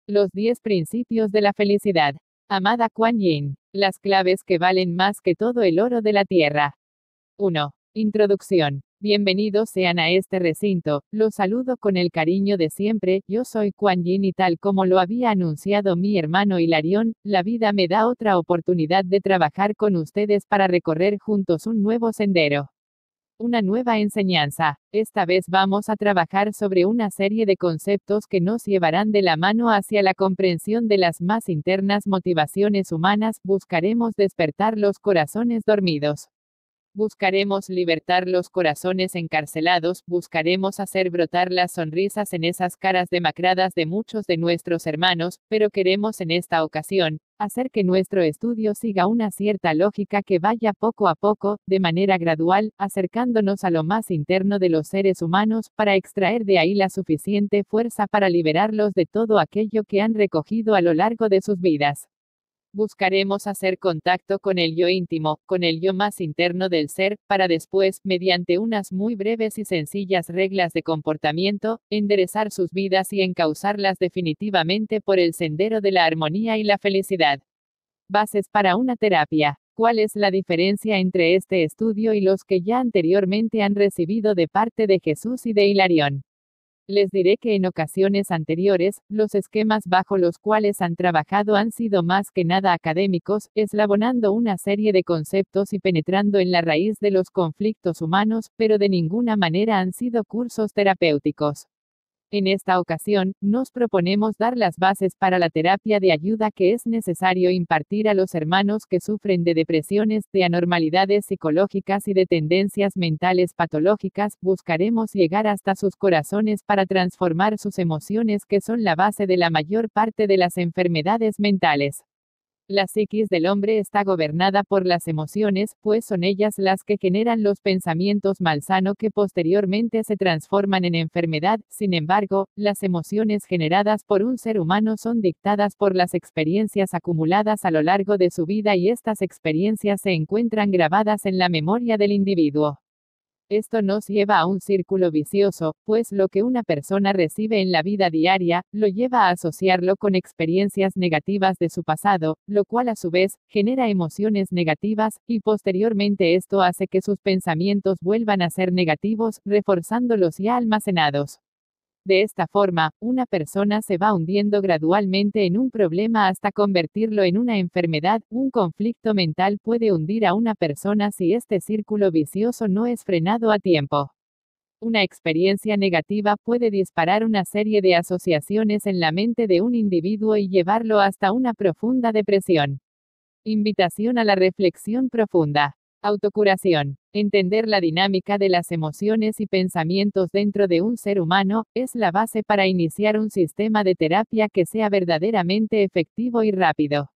Los 10 principios de la felicidad. Amada Kuan Yin. Las claves que valen más que todo el oro de la tierra. 1. Introducción. Bienvenidos sean a este recinto, los saludo con el cariño de siempre, yo soy Kuan Yin y tal como lo había anunciado mi hermano Hilarión, la vida me da otra oportunidad de trabajar con ustedes para recorrer juntos un nuevo sendero. Una nueva enseñanza. Esta vez vamos a trabajar sobre una serie de conceptos que nos llevarán de la mano hacia la comprensión de las más internas motivaciones humanas, buscaremos despertar los corazones dormidos. Buscaremos libertar los corazones encarcelados, buscaremos hacer brotar las sonrisas en esas caras demacradas de muchos de nuestros hermanos, pero queremos en esta ocasión, hacer que nuestro estudio siga una cierta lógica que vaya poco a poco, de manera gradual, acercándonos a lo más interno de los seres humanos, para extraer de ahí la suficiente fuerza para liberarlos de todo aquello que han recogido a lo largo de sus vidas. Buscaremos hacer contacto con el yo íntimo, con el yo más interno del ser, para después, mediante unas muy breves y sencillas reglas de comportamiento, enderezar sus vidas y encauzarlas definitivamente por el sendero de la armonía y la felicidad. Bases para una terapia. ¿Cuál es la diferencia entre este estudio y los que ya anteriormente han recibido de parte de Jesús y de Hilarión? Les diré que en ocasiones anteriores, los esquemas bajo los cuales han trabajado han sido más que nada académicos, eslabonando una serie de conceptos y penetrando en la raíz de los conflictos humanos, pero de ninguna manera han sido cursos terapéuticos. En esta ocasión, nos proponemos dar las bases para la terapia de ayuda que es necesario impartir a los hermanos que sufren de depresiones, de anormalidades psicológicas y de tendencias mentales patológicas. Buscaremos llegar hasta sus corazones para transformar sus emociones que son la base de la mayor parte de las enfermedades mentales. La psiquis del hombre está gobernada por las emociones, pues son ellas las que generan los pensamientos malsano que posteriormente se transforman en enfermedad. Sin embargo, las emociones generadas por un ser humano son dictadas por las experiencias acumuladas a lo largo de su vida y estas experiencias se encuentran grabadas en la memoria del individuo. Esto nos lleva a un círculo vicioso, pues lo que una persona recibe en la vida diaria, lo lleva a asociarlo con experiencias negativas de su pasado, lo cual a su vez, genera emociones negativas, y posteriormente esto hace que sus pensamientos vuelvan a ser negativos, reforzando los ya almacenados. De esta forma, una persona se va hundiendo gradualmente en un problema hasta convertirlo en una enfermedad. Un conflicto mental puede hundir a una persona si este círculo vicioso no es frenado a tiempo. Una experiencia negativa puede disparar una serie de asociaciones en la mente de un individuo y llevarlo hasta una profunda depresión. Invitación a la reflexión profunda. Autocuración. Entender la dinámica de las emociones y pensamientos dentro de un ser humano, es la base para iniciar un sistema de terapia que sea verdaderamente efectivo y rápido.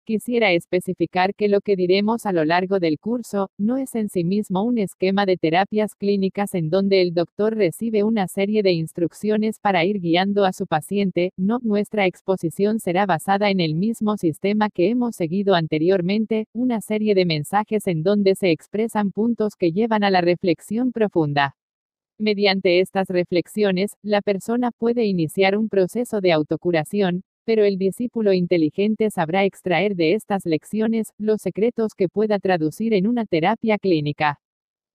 Quisiera especificar que lo que diremos a lo largo del curso, no es en sí mismo un esquema de terapias clínicas en donde el doctor recibe una serie de instrucciones para ir guiando a su paciente, no, nuestra exposición será basada en el mismo sistema que hemos seguido anteriormente, una serie de mensajes en donde se expresan puntos que llevan a la reflexión profunda. Mediante estas reflexiones, la persona puede iniciar un proceso de autocuración, pero el discípulo inteligente sabrá extraer de estas lecciones los secretos que pueda traducir en una terapia clínica.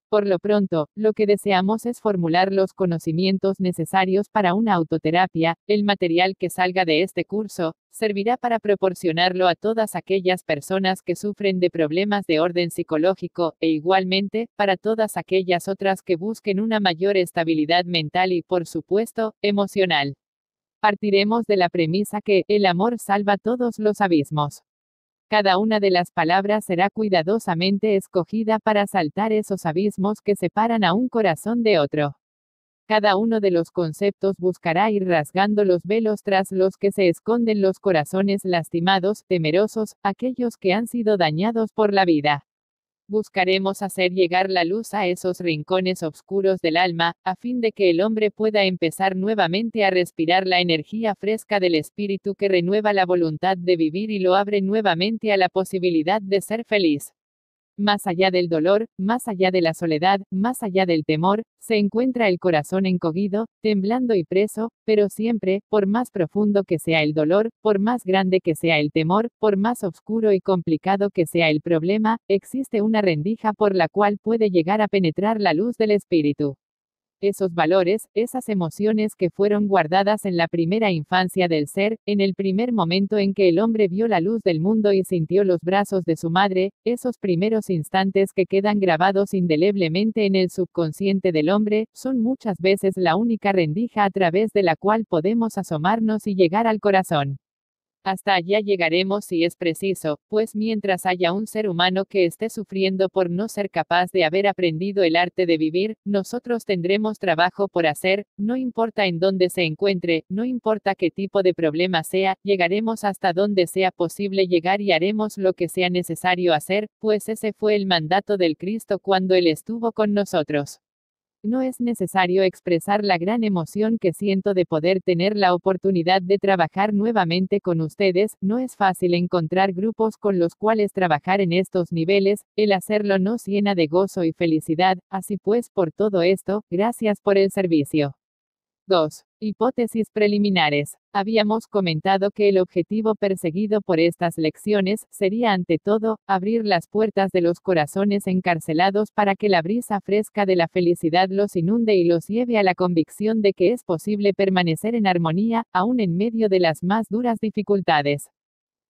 Por lo pronto, lo que deseamos es formular los conocimientos necesarios para una autoterapia. El material que salga de este curso servirá para proporcionarlo a todas aquellas personas que sufren de problemas de orden psicológico, e igualmente, para todas aquellas otras que busquen una mayor estabilidad mental y, por supuesto, emocional. Partiremos de la premisa que el amor salva todos los abismos. Cada una de las palabras será cuidadosamente escogida para saltar esos abismos que separan a un corazón de otro. Cada uno de los conceptos buscará ir rasgando los velos tras los que se esconden los corazones lastimados, temerosos, aquellos que han sido dañados por la vida. Buscaremos hacer llegar la luz a esos rincones oscuros del alma, a fin de que el hombre pueda empezar nuevamente a respirar la energía fresca del espíritu que renueva la voluntad de vivir y lo abre nuevamente a la posibilidad de ser feliz. Más allá del dolor, más allá de la soledad, más allá del temor, se encuentra el corazón encogido, temblando y preso, pero siempre, por más profundo que sea el dolor, por más grande que sea el temor, por más oscuro y complicado que sea el problema, existe una rendija por la cual puede llegar a penetrar la luz del espíritu. Esos valores, esas emociones que fueron guardadas en la primera infancia del ser, en el primer momento en que el hombre vio la luz del mundo y sintió los brazos de su madre, esos primeros instantes que quedan grabados indeleblemente en el subconsciente del hombre, son muchas veces la única rendija a través de la cual podemos asomarnos y llegar al corazón. Hasta allá llegaremos si es preciso, pues mientras haya un ser humano que esté sufriendo por no ser capaz de haber aprendido el arte de vivir, nosotros tendremos trabajo por hacer, no importa en dónde se encuentre, no importa qué tipo de problema sea, llegaremos hasta donde sea posible llegar y haremos lo que sea necesario hacer, pues ese fue el mandato del Cristo cuando Él estuvo con nosotros. No es necesario expresar la gran emoción que siento de poder tener la oportunidad de trabajar nuevamente con ustedes, no es fácil encontrar grupos con los cuales trabajar en estos niveles, el hacerlo nos llena de gozo y felicidad, así pues por todo esto, gracias por el servicio. 2. Hipótesis preliminares. Habíamos comentado que el objetivo perseguido por estas lecciones sería ante todo, abrir las puertas de los corazones encarcelados para que la brisa fresca de la felicidad los inunde y los lleve a la convicción de que es posible permanecer en armonía, aún en medio de las más duras dificultades.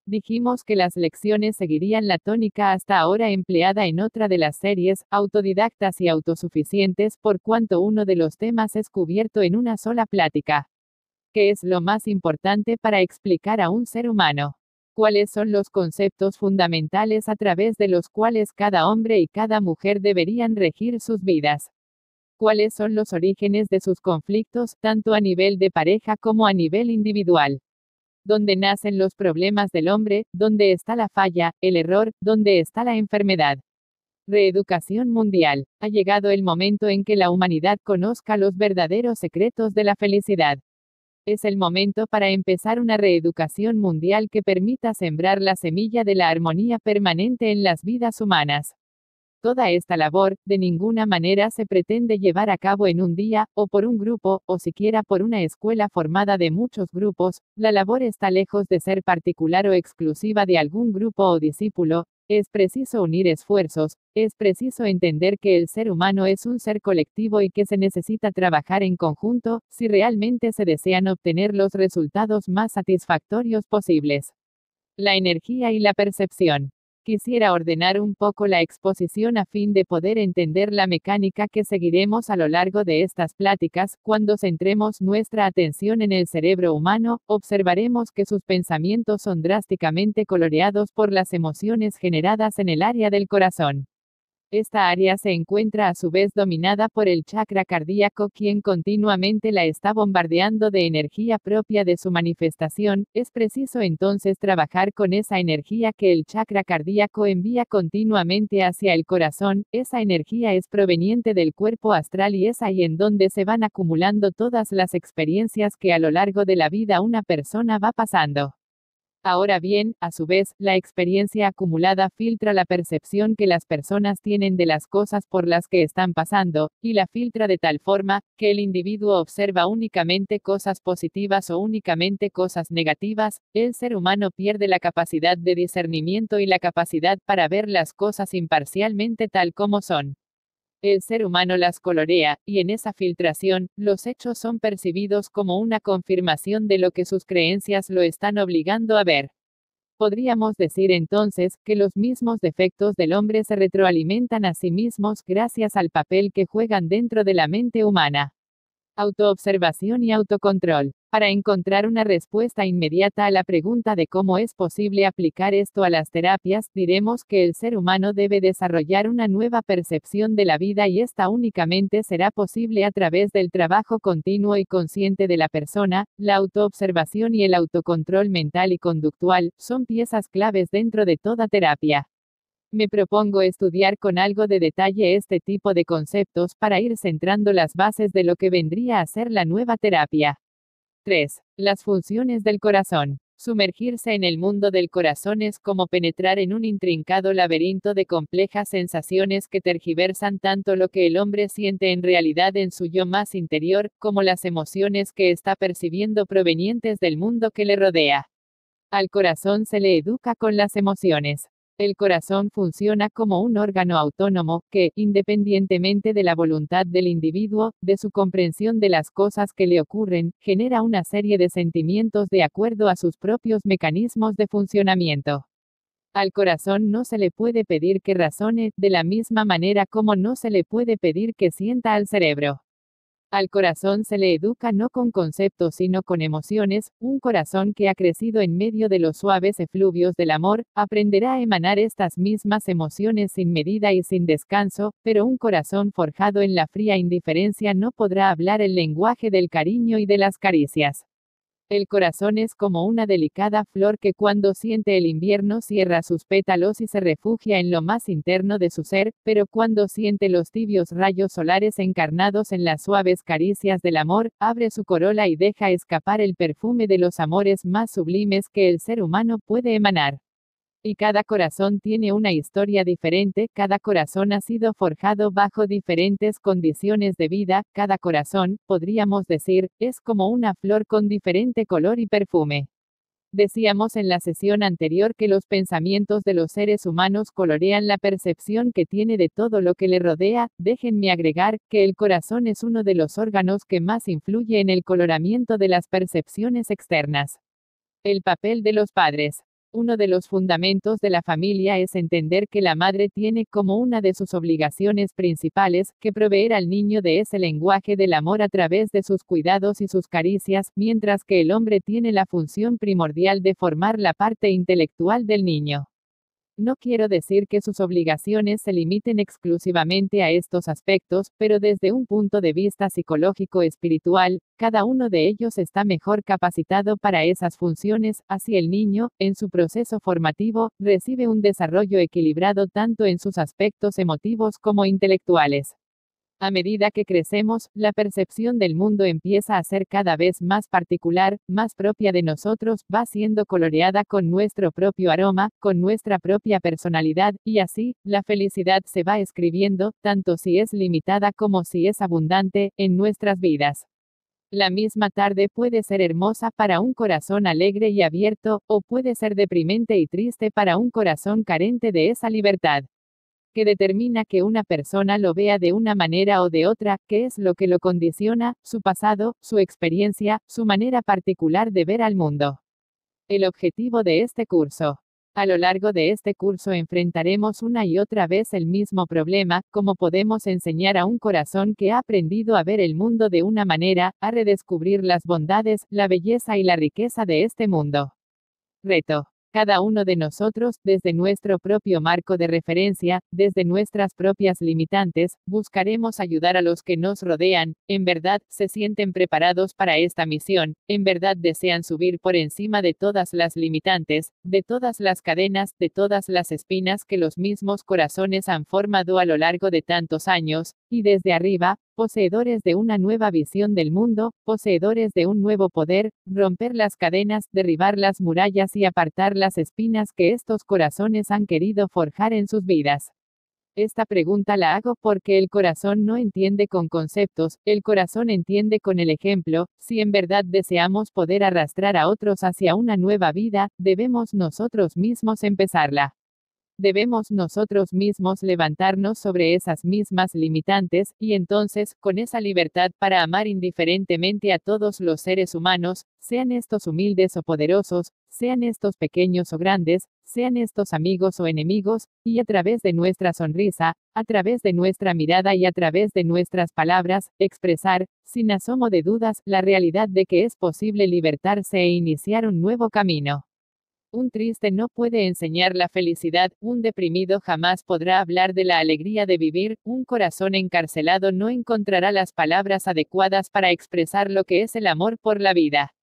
Dijimos que las lecciones seguirían la tónica hasta ahora empleada en otra de las series, autodidactas y autosuficientes, por cuanto uno de los temas es cubierto en una sola plática. ¿Qué es lo más importante para explicar a un ser humano? ¿Cuáles son los conceptos fundamentales a través de los cuales cada hombre y cada mujer deberían regir sus vidas? ¿Cuáles son los orígenes de sus conflictos, tanto a nivel de pareja como a nivel individual? ¿Dónde nacen los problemas del hombre? ¿Dónde está la falla, el error? ¿Dónde está la enfermedad? Reeducación mundial. Ha llegado el momento en que la humanidad conozca los verdaderos secretos de la felicidad. Es el momento para empezar una reeducación mundial que permita sembrar la semilla de la armonía permanente en las vidas humanas. Toda esta labor, de ninguna manera se pretende llevar a cabo en un día, o por un grupo, o siquiera por una escuela formada de muchos grupos, la labor está lejos de ser particular o exclusiva de algún grupo o discípulo, es preciso unir esfuerzos, es preciso entender que el ser humano es un ser colectivo y que se necesita trabajar en conjunto, si realmente se desean obtener los resultados más satisfactorios posibles. La energía y la percepción. Quisiera ordenar un poco la exposición a fin de poder entender la mecánica que seguiremos a lo largo de estas pláticas. Cuando centremos nuestra atención en el cerebro humano, observaremos que sus pensamientos son drásticamente coloreados por las emociones generadas en el área del corazón. Esta área se encuentra a su vez dominada por el chakra cardíaco, quien continuamente la está bombardeando de energía propia de su manifestación. Es preciso entonces trabajar con esa energía que el chakra cardíaco envía continuamente hacia el corazón. Esa energía es proveniente del cuerpo astral y es ahí en donde se van acumulando todas las experiencias que a lo largo de la vida una persona va pasando. Ahora bien, a su vez, la experiencia acumulada filtra la percepción que las personas tienen de las cosas por las que están pasando, y la filtra de tal forma, que el individuo observa únicamente cosas positivas o únicamente cosas negativas. El ser humano pierde la capacidad de discernimiento y la capacidad para ver las cosas imparcialmente tal como son. El ser humano las colorea, y en esa filtración, los hechos son percibidos como una confirmación de lo que sus creencias lo están obligando a ver. Podríamos decir entonces, que los mismos defectos del hombre se retroalimentan a sí mismos gracias al papel que juegan dentro de la mente humana. Autoobservación y autocontrol. Para encontrar una respuesta inmediata a la pregunta de cómo es posible aplicar esto a las terapias, diremos que el ser humano debe desarrollar una nueva percepción de la vida y esta únicamente será posible a través del trabajo continuo y consciente de la persona. La autoobservación y el autocontrol mental y conductual son piezas claves dentro de toda terapia. Me propongo estudiar con algo de detalle este tipo de conceptos para ir centrando las bases de lo que vendría a ser la nueva terapia. 3. Las funciones del corazón. Sumergirse en el mundo del corazón es como penetrar en un intrincado laberinto de complejas sensaciones que tergiversan tanto lo que el hombre siente en realidad en su yo más interior, como las emociones que está percibiendo provenientes del mundo que le rodea. Al corazón se le educa con las emociones. El corazón funciona como un órgano autónomo, que, independientemente de la voluntad del individuo, de su comprensión de las cosas que le ocurren, genera una serie de sentimientos de acuerdo a sus propios mecanismos de funcionamiento. Al corazón no se le puede pedir que razone, de la misma manera como no se le puede pedir que sienta al cerebro. Al corazón se le educa no con conceptos sino con emociones. Un corazón que ha crecido en medio de los suaves efluvios del amor, aprenderá a emanar estas mismas emociones sin medida y sin descanso, pero un corazón forjado en la fría indiferencia no podrá hablar el lenguaje del cariño y de las caricias. El corazón es como una delicada flor que cuando siente el invierno cierra sus pétalos y se refugia en lo más interno de su ser, pero cuando siente los tibios rayos solares encarnados en las suaves caricias del amor, abre su corola y deja escapar el perfume de los amores más sublimes que el ser humano puede emanar. Y cada corazón tiene una historia diferente, cada corazón ha sido forjado bajo diferentes condiciones de vida, cada corazón, podríamos decir, es como una flor con diferente color y perfume. Decíamos en la sesión anterior que los pensamientos de los seres humanos colorean la percepción que tiene de todo lo que le rodea. Déjenme agregar, que el corazón es uno de los órganos que más influye en el coloramiento de las percepciones externas. El papel de los padres. Uno de los fundamentos de la familia es entender que la madre tiene como una de sus obligaciones principales, que proveer al niño de ese lenguaje del amor a través de sus cuidados y sus caricias, mientras que el hombre tiene la función primordial de formar la parte intelectual del niño. No quiero decir que sus obligaciones se limiten exclusivamente a estos aspectos, pero desde un punto de vista psicológico-espiritual, cada uno de ellos está mejor capacitado para esas funciones. Así el niño, en su proceso formativo, recibe un desarrollo equilibrado tanto en sus aspectos emotivos como intelectuales. A medida que crecemos, la percepción del mundo empieza a ser cada vez más particular, más propia de nosotros, va siendo coloreada con nuestro propio aroma, con nuestra propia personalidad, y así, la felicidad se va escribiendo, tanto si es limitada como si es abundante, en nuestras vidas. La misma tarde puede ser hermosa para un corazón alegre y abierto, o puede ser deprimente y triste para un corazón carente de esa libertad que determina que una persona lo vea de una manera o de otra. ¿Qué es lo que lo condiciona? Su pasado, su experiencia, su manera particular de ver al mundo. El objetivo de este curso. A lo largo de este curso enfrentaremos una y otra vez el mismo problema: cómo podemos enseñar a un corazón que ha aprendido a ver el mundo de una manera, a redescubrir las bondades, la belleza y la riqueza de este mundo. Reto. Cada uno de nosotros, desde nuestro propio marco de referencia, desde nuestras propias limitantes, buscaremos ayudar a los que nos rodean. En verdad, se sienten preparados para esta misión, en verdad desean subir por encima de todas las limitantes, de todas las cadenas, de todas las espinas que los mismos corazones han formado a lo largo de tantos años, y desde arriba, poseedores de una nueva visión del mundo, poseedores de un nuevo poder, romper las cadenas, derribar las murallas y apartar las espinas que estos corazones han querido forjar en sus vidas. Esta pregunta la hago porque el corazón no entiende con conceptos, el corazón entiende con el ejemplo. Si en verdad deseamos poder arrastrar a otros hacia una nueva vida, debemos nosotros mismos empezarla. Debemos nosotros mismos levantarnos sobre esas mismas limitantes, y entonces, con esa libertad para amar indiferentemente a todos los seres humanos, sean estos humildes o poderosos, sean estos pequeños o grandes, sean estos amigos o enemigos, y a través de nuestra sonrisa, a través de nuestra mirada y a través de nuestras palabras, expresar, sin asomo de dudas, la realidad de que es posible libertarse e iniciar un nuevo camino. Un triste no puede enseñar la felicidad, un deprimido jamás podrá hablar de la alegría de vivir, un corazón encarcelado no encontrará las palabras adecuadas para expresar lo que es el amor por la vida.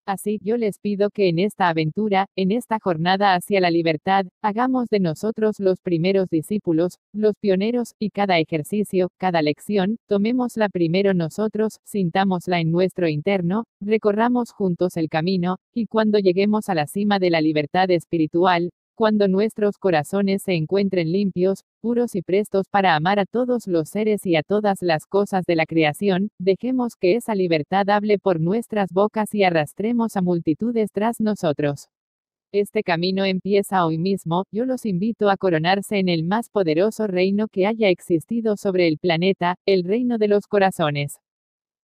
Así, yo les pido que en esta aventura, en esta jornada hacia la libertad, hagamos de nosotros los primeros discípulos, los pioneros, y cada ejercicio, cada lección, tomémosla primero nosotros, sintámosla en nuestro interno, recorramos juntos el camino, y cuando lleguemos a la cima de la libertad espiritual, cuando nuestros corazones se encuentren limpios, puros y prestos para amar a todos los seres y a todas las cosas de la creación, dejemos que esa libertad hable por nuestras bocas y arrastremos a multitudes tras nosotros. Este camino empieza hoy mismo, yo los invito a coronarse en el más poderoso reino que haya existido sobre el planeta, el reino de los corazones.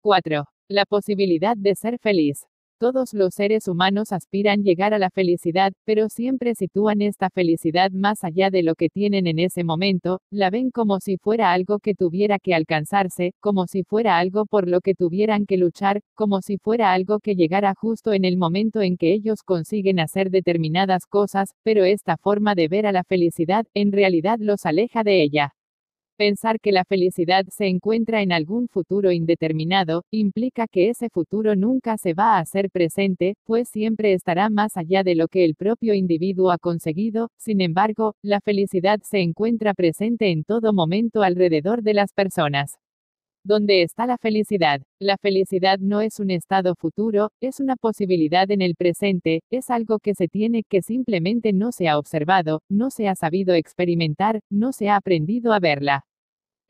4. La posibilidad de ser feliz. Todos los seres humanos aspiran llegar a la felicidad, pero siempre sitúan esta felicidad más allá de lo que tienen en ese momento, la ven como si fuera algo que tuviera que alcanzarse, como si fuera algo por lo que tuvieran que luchar, como si fuera algo que llegara justo en el momento en que ellos consiguen hacer determinadas cosas, pero esta forma de ver a la felicidad, en realidad los aleja de ella. Pensar que la felicidad se encuentra en algún futuro indeterminado, implica que ese futuro nunca se va a hacer presente, pues siempre estará más allá de lo que el propio individuo ha conseguido. Sin embargo, la felicidad se encuentra presente en todo momento alrededor de las personas. ¿Dónde está la felicidad? La felicidad no es un estado futuro, es una posibilidad en el presente, es algo que se tiene, que simplemente no se ha observado, no se ha sabido experimentar, no se ha aprendido a verla.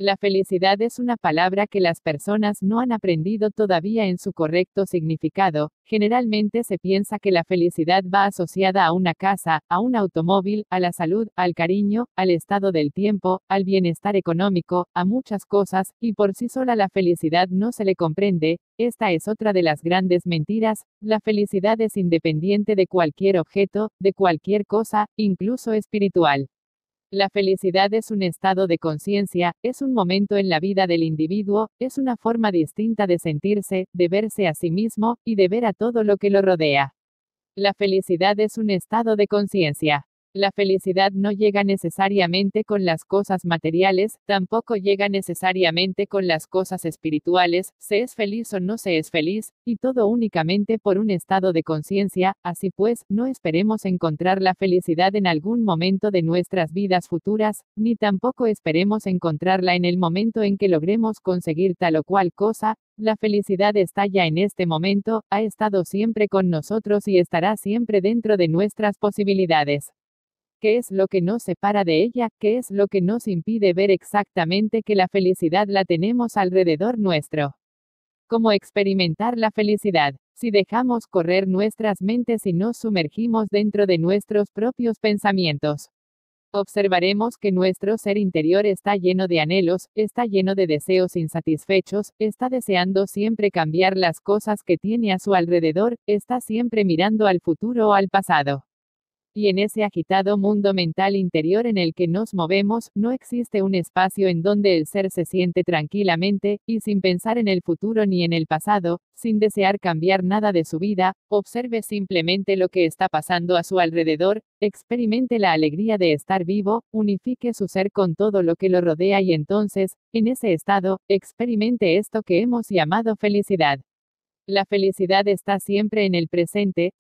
La felicidad es una palabra que las personas no han aprendido todavía en su correcto significado. Generalmente se piensa que la felicidad va asociada a una casa, a un automóvil, a la salud, al cariño, al estado del tiempo, al bienestar económico, a muchas cosas, y por sí sola la felicidad no se le comprende. Esta es otra de las grandes mentiras. La felicidad es independiente de cualquier objeto, de cualquier cosa, incluso espiritual. La felicidad es un estado de conciencia, es un momento en la vida del individuo, es una forma distinta de sentirse, de verse a sí mismo, y de ver a todo lo que lo rodea. La felicidad es un estado de conciencia. La felicidad no llega necesariamente con las cosas materiales, tampoco llega necesariamente con las cosas espirituales, se es feliz o no se es feliz, y todo únicamente por un estado de conciencia. Así pues, no esperemos encontrar la felicidad en algún momento de nuestras vidas futuras, ni tampoco esperemos encontrarla en el momento en que logremos conseguir tal o cual cosa. La felicidad está ya en este momento, ha estado siempre con nosotros y estará siempre dentro de nuestras posibilidades. ¿Qué es lo que nos separa de ella? ¿Qué es lo que nos impide ver exactamente que la felicidad la tenemos alrededor nuestro? ¿Cómo experimentar la felicidad? Si dejamos correr nuestras mentes y nos sumergimos dentro de nuestros propios pensamientos, observaremos que nuestro ser interior está lleno de anhelos, está lleno de deseos insatisfechos, está deseando siempre cambiar las cosas que tiene a su alrededor, está siempre mirando al futuro o al pasado. Y en ese agitado mundo mental interior en el que nos movemos, no existe un espacio en donde el ser se siente tranquilamente, y sin pensar en el futuro ni en el pasado, sin desear cambiar nada de su vida, observe simplemente lo que está pasando a su alrededor, experimente la alegría de estar vivo, unifique su ser con todo lo que lo rodea y entonces, en ese estado, experimente esto que hemos llamado felicidad. La felicidad está siempre en el presente,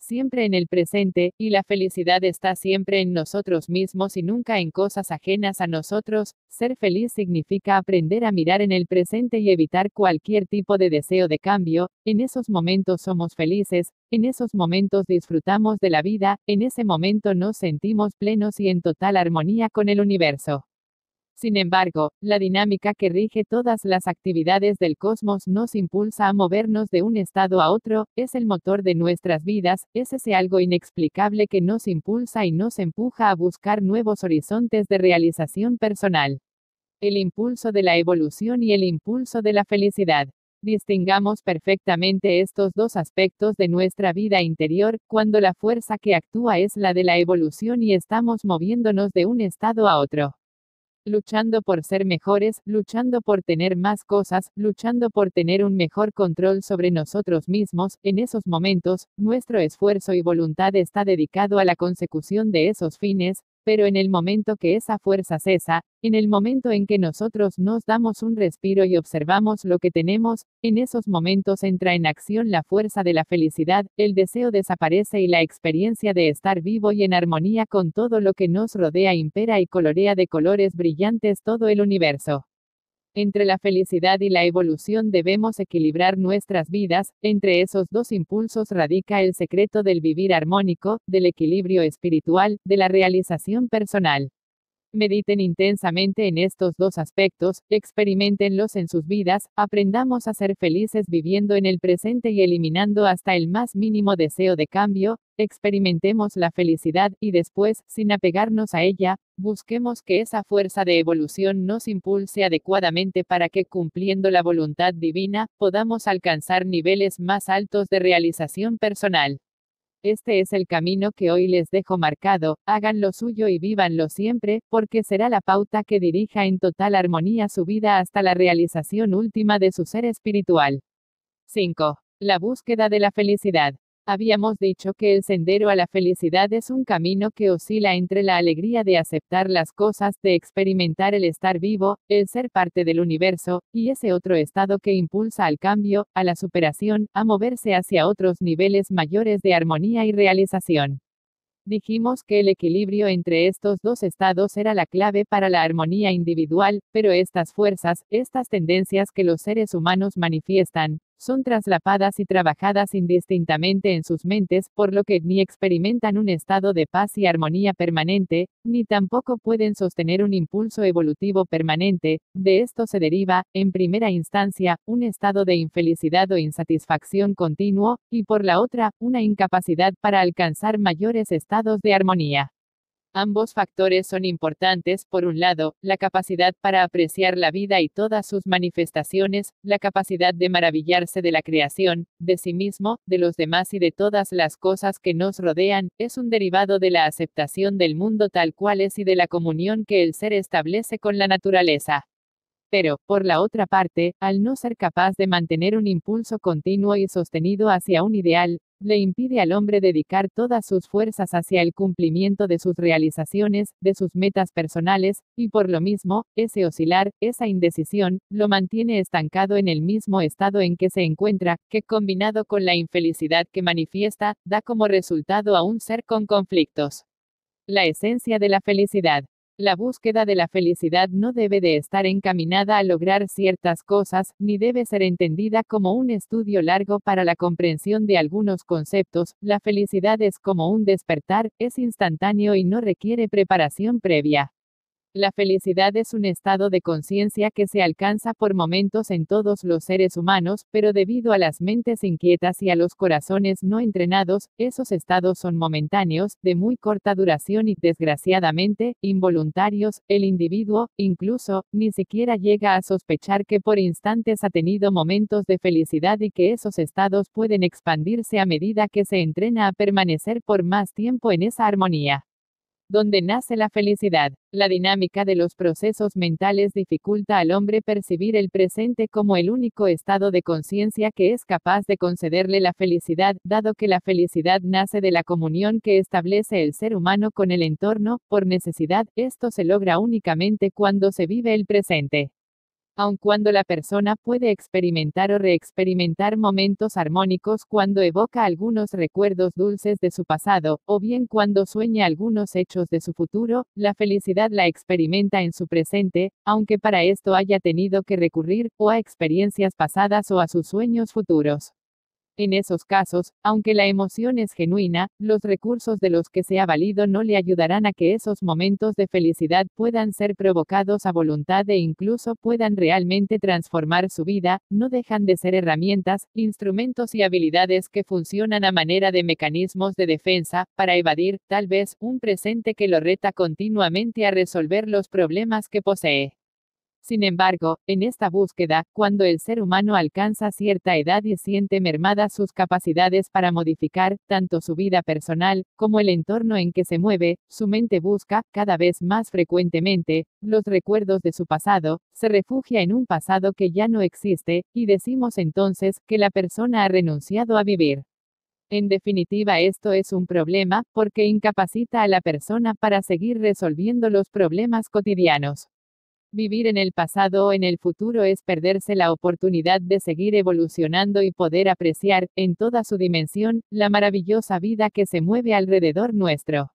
y la felicidad está siempre en nosotros mismos y nunca en cosas ajenas a nosotros. Ser feliz significa aprender a mirar en el presente y evitar cualquier tipo de deseo de cambio. En esos momentos somos felices, en esos momentos disfrutamos de la vida, en ese momento nos sentimos plenos y en total armonía con el universo. Sin embargo, la dinámica que rige todas las actividades del cosmos nos impulsa a movernos de un estado a otro, es el motor de nuestras vidas, es ese algo inexplicable que nos impulsa y nos empuja a buscar nuevos horizontes de realización personal. El impulso de la evolución y el impulso de la felicidad. Distingamos perfectamente estos dos aspectos de nuestra vida interior, cuando la fuerza que actúa es la de la evolución y estamos moviéndonos de un estado a otro. Luchando por ser mejores, luchando por tener más cosas, luchando por tener un mejor control sobre nosotros mismos. En esos momentos, nuestro esfuerzo y voluntad está dedicado a la consecución de esos fines. Pero en el momento que esa fuerza cesa, en el momento en que nosotros nos damos un respiro y observamos lo que tenemos, en esos momentos entra en acción la fuerza de la felicidad, el deseo desaparece y la experiencia de estar vivo y en armonía con todo lo que nos rodea impera y colorea de colores brillantes todo el universo. Entre la felicidad y la evolución debemos equilibrar nuestras vidas, entre esos dos impulsos radica el secreto del vivir armónico, del equilibrio espiritual, de la realización personal. Mediten intensamente en estos dos aspectos, experiméntenlos en sus vidas, aprendamos a ser felices viviendo en el presente y eliminando hasta el más mínimo deseo de cambio, experimentemos la felicidad y después, sin apegarnos a ella, busquemos que esa fuerza de evolución nos impulse adecuadamente para que, cumpliendo la voluntad divina, podamos alcanzar niveles más altos de realización personal. Este es el camino que hoy les dejo marcado, hagan lo suyo y vívanlo siempre, porque será la pauta que dirija en total armonía su vida hasta la realización última de su ser espiritual. 5. La búsqueda de la felicidad. Habíamos dicho que el sendero a la felicidad es un camino que oscila entre la alegría de aceptar las cosas, de experimentar el estar vivo, el ser parte del universo, y ese otro estado que impulsa al cambio, a la superación, a moverse hacia otros niveles mayores de armonía y realización. Dijimos que el equilibrio entre estos dos estados era la clave para la armonía individual, pero estas fuerzas, estas tendencias que los seres humanos manifiestan, son traslapadas y trabajadas indistintamente en sus mentes, por lo que ni experimentan un estado de paz y armonía permanente, ni tampoco pueden sostener un impulso evolutivo permanente. De esto se deriva, en primera instancia, un estado de infelicidad o insatisfacción continuo, y por la otra, una incapacidad para alcanzar mayores estados de armonía. Ambos factores son importantes, por un lado, la capacidad para apreciar la vida y todas sus manifestaciones, la capacidad de maravillarse de la creación, de sí mismo, de los demás y de todas las cosas que nos rodean, es un derivado de la aceptación del mundo tal cual es y de la comunión que el ser establece con la naturaleza. Pero, por la otra parte, al no ser capaz de mantener un impulso continuo y sostenido hacia un ideal, le impide al hombre dedicar todas sus fuerzas hacia el cumplimiento de sus realizaciones, de sus metas personales, y por lo mismo, ese oscilar, esa indecisión, lo mantiene estancado en el mismo estado en que se encuentra, que combinado con la infelicidad que manifiesta, da como resultado a un ser con conflictos. La esencia de la felicidad. La búsqueda de la felicidad no debe de estar encaminada a lograr ciertas cosas, ni debe ser entendida como un estudio largo para la comprensión de algunos conceptos. La felicidad es como un despertar, es instantáneo y no requiere preparación previa. La felicidad es un estado de conciencia que se alcanza por momentos en todos los seres humanos, pero debido a las mentes inquietas y a los corazones no entrenados, esos estados son momentáneos, de muy corta duración y, desgraciadamente, involuntarios. El individuo, incluso, ni siquiera llega a sospechar que por instantes ha tenido momentos de felicidad y que esos estados pueden expandirse a medida que se entrena a permanecer por más tiempo en esa armonía. Donde nace la felicidad. La dinámica de los procesos mentales dificulta al hombre percibir el presente como el único estado de conciencia que es capaz de concederle la felicidad, dado que la felicidad nace de la comunión que establece el ser humano con el entorno. Por necesidad, esto se logra únicamente cuando se vive el presente. Aun cuando la persona puede experimentar o reexperimentar momentos armónicos cuando evoca algunos recuerdos dulces de su pasado, o bien cuando sueña algunos hechos de su futuro, la felicidad la experimenta en su presente, aunque para esto haya tenido que recurrir, o a experiencias pasadas o a sus sueños futuros. En esos casos, aunque la emoción es genuina, los recursos de los que se ha valido no le ayudarán a que esos momentos de felicidad puedan ser provocados a voluntad e incluso puedan realmente transformar su vida. No dejan de ser herramientas, instrumentos y habilidades que funcionan a manera de mecanismos de defensa, para evadir, tal vez, un presente que lo reta continuamente a resolver los problemas que posee. Sin embargo, en esta búsqueda, cuando el ser humano alcanza cierta edad y siente mermadas sus capacidades para modificar, tanto su vida personal, como el entorno en que se mueve, su mente busca, cada vez más frecuentemente, los recuerdos de su pasado, se refugia en un pasado que ya no existe, y decimos entonces, que la persona ha renunciado a vivir. En definitiva, esto es un problema, porque incapacita a la persona para seguir resolviendo los problemas cotidianos. Vivir en el pasado o en el futuro es perderse la oportunidad de seguir evolucionando y poder apreciar, en toda su dimensión, la maravillosa vida que se mueve alrededor nuestro.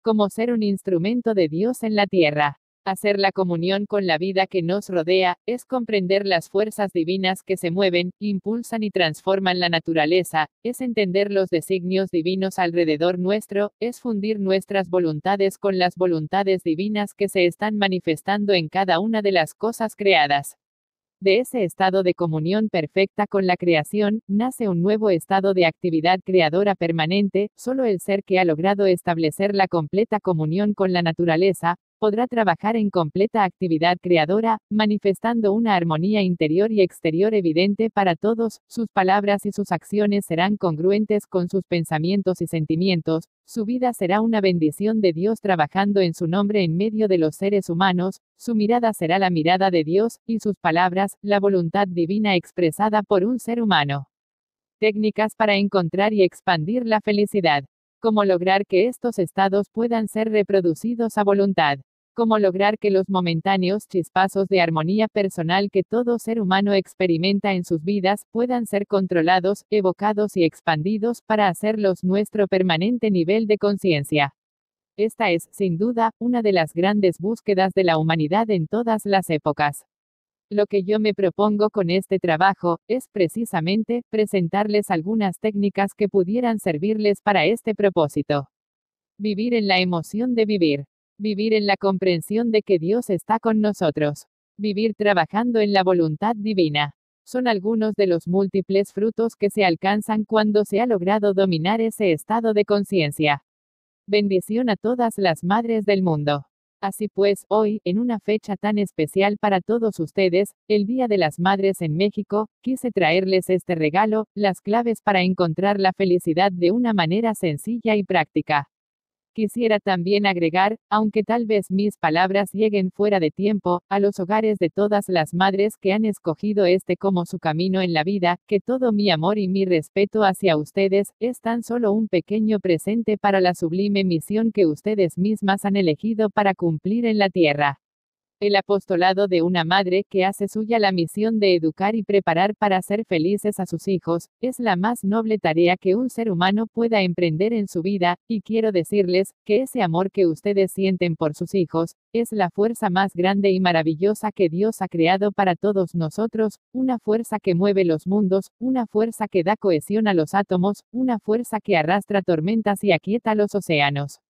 Como ser un instrumento de Dios en la tierra. Hacer la comunión con la vida que nos rodea, es comprender las fuerzas divinas que se mueven, impulsan y transforman la naturaleza, es entender los designios divinos alrededor nuestro, es fundir nuestras voluntades con las voluntades divinas que se están manifestando en cada una de las cosas creadas. De ese estado de comunión perfecta con la creación, nace un nuevo estado de actividad creadora permanente. Solo el ser que ha logrado establecer la completa comunión con la naturaleza, podrá trabajar en completa actividad creadora, manifestando una armonía interior y exterior evidente para todos. Sus palabras y sus acciones serán congruentes con sus pensamientos y sentimientos. Su vida será una bendición de Dios trabajando en su nombre en medio de los seres humanos. Su mirada será la mirada de Dios, y sus palabras, la voluntad divina expresada por un ser humano. Técnicas para encontrar y expandir la felicidad. Cómo lograr que estos estados puedan ser reproducidos a voluntad. Cómo lograr que los momentáneos chispazos de armonía personal que todo ser humano experimenta en sus vidas puedan ser controlados, evocados y expandidos para hacerlos nuestro permanente nivel de conciencia. Esta es, sin duda, una de las grandes búsquedas de la humanidad en todas las épocas. Lo que yo me propongo con este trabajo, es precisamente, presentarles algunas técnicas que pudieran servirles para este propósito. Vivir en la emoción de vivir. Vivir en la comprensión de que Dios está con nosotros. Vivir trabajando en la voluntad divina. Son algunos de los múltiples frutos que se alcanzan cuando se ha logrado dominar ese estado de conciencia. Bendición a todas las madres del mundo. Así pues, hoy, en una fecha tan especial para todos ustedes, el Día de las Madres en México, quise traerles este regalo, las claves para encontrar la felicidad de una manera sencilla y práctica. Quisiera también agregar, aunque tal vez mis palabras lleguen fuera de tiempo, a los hogares de todas las madres que han escogido este como su camino en la vida, que todo mi amor y mi respeto hacia ustedes, es tan solo un pequeño presente para la sublime misión que ustedes mismas han elegido para cumplir en la tierra. El apostolado de una madre que hace suya la misión de educar y preparar para ser felices a sus hijos, es la más noble tarea que un ser humano pueda emprender en su vida, y quiero decirles, que ese amor que ustedes sienten por sus hijos, es la fuerza más grande y maravillosa que Dios ha creado para todos nosotros, una fuerza que mueve los mundos, una fuerza que da cohesión a los átomos, una fuerza que arrastra tormentas y aquieta los océanos.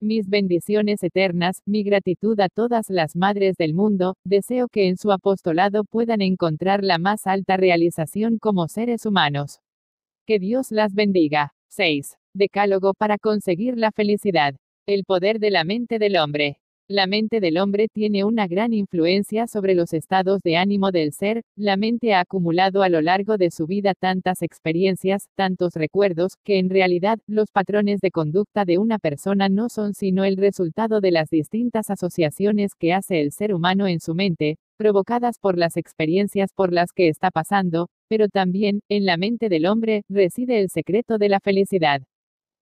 Mis bendiciones eternas, mi gratitud a todas las madres del mundo, deseo que en su apostolado puedan encontrar la más alta realización como seres humanos. Que Dios las bendiga. 6. Decálogo para conseguir la felicidad. El poder de la mente del hombre. La mente del hombre tiene una gran influencia sobre los estados de ánimo del ser. La mente ha acumulado a lo largo de su vida tantas experiencias, tantos recuerdos, que en realidad, los patrones de conducta de una persona no son sino el resultado de las distintas asociaciones que hace el ser humano en su mente, provocadas por las experiencias por las que está pasando, pero también, en la mente del hombre, reside el secreto de la felicidad.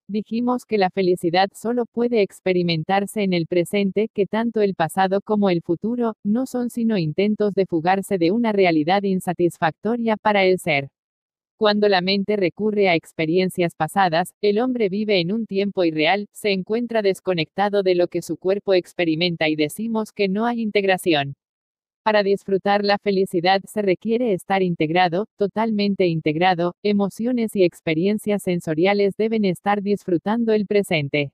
Dijimos que la felicidad solo puede experimentarse en el presente, que tanto el pasado como el futuro, no son sino intentos de fugarse de una realidad insatisfactoria para el ser. Cuando la mente recurre a experiencias pasadas, el hombre vive en un tiempo irreal, se encuentra desconectado de lo que su cuerpo experimenta y decimos que no hay integración. Para disfrutar la felicidad se requiere estar integrado, totalmente integrado, emociones y experiencias sensoriales deben estar disfrutando el presente.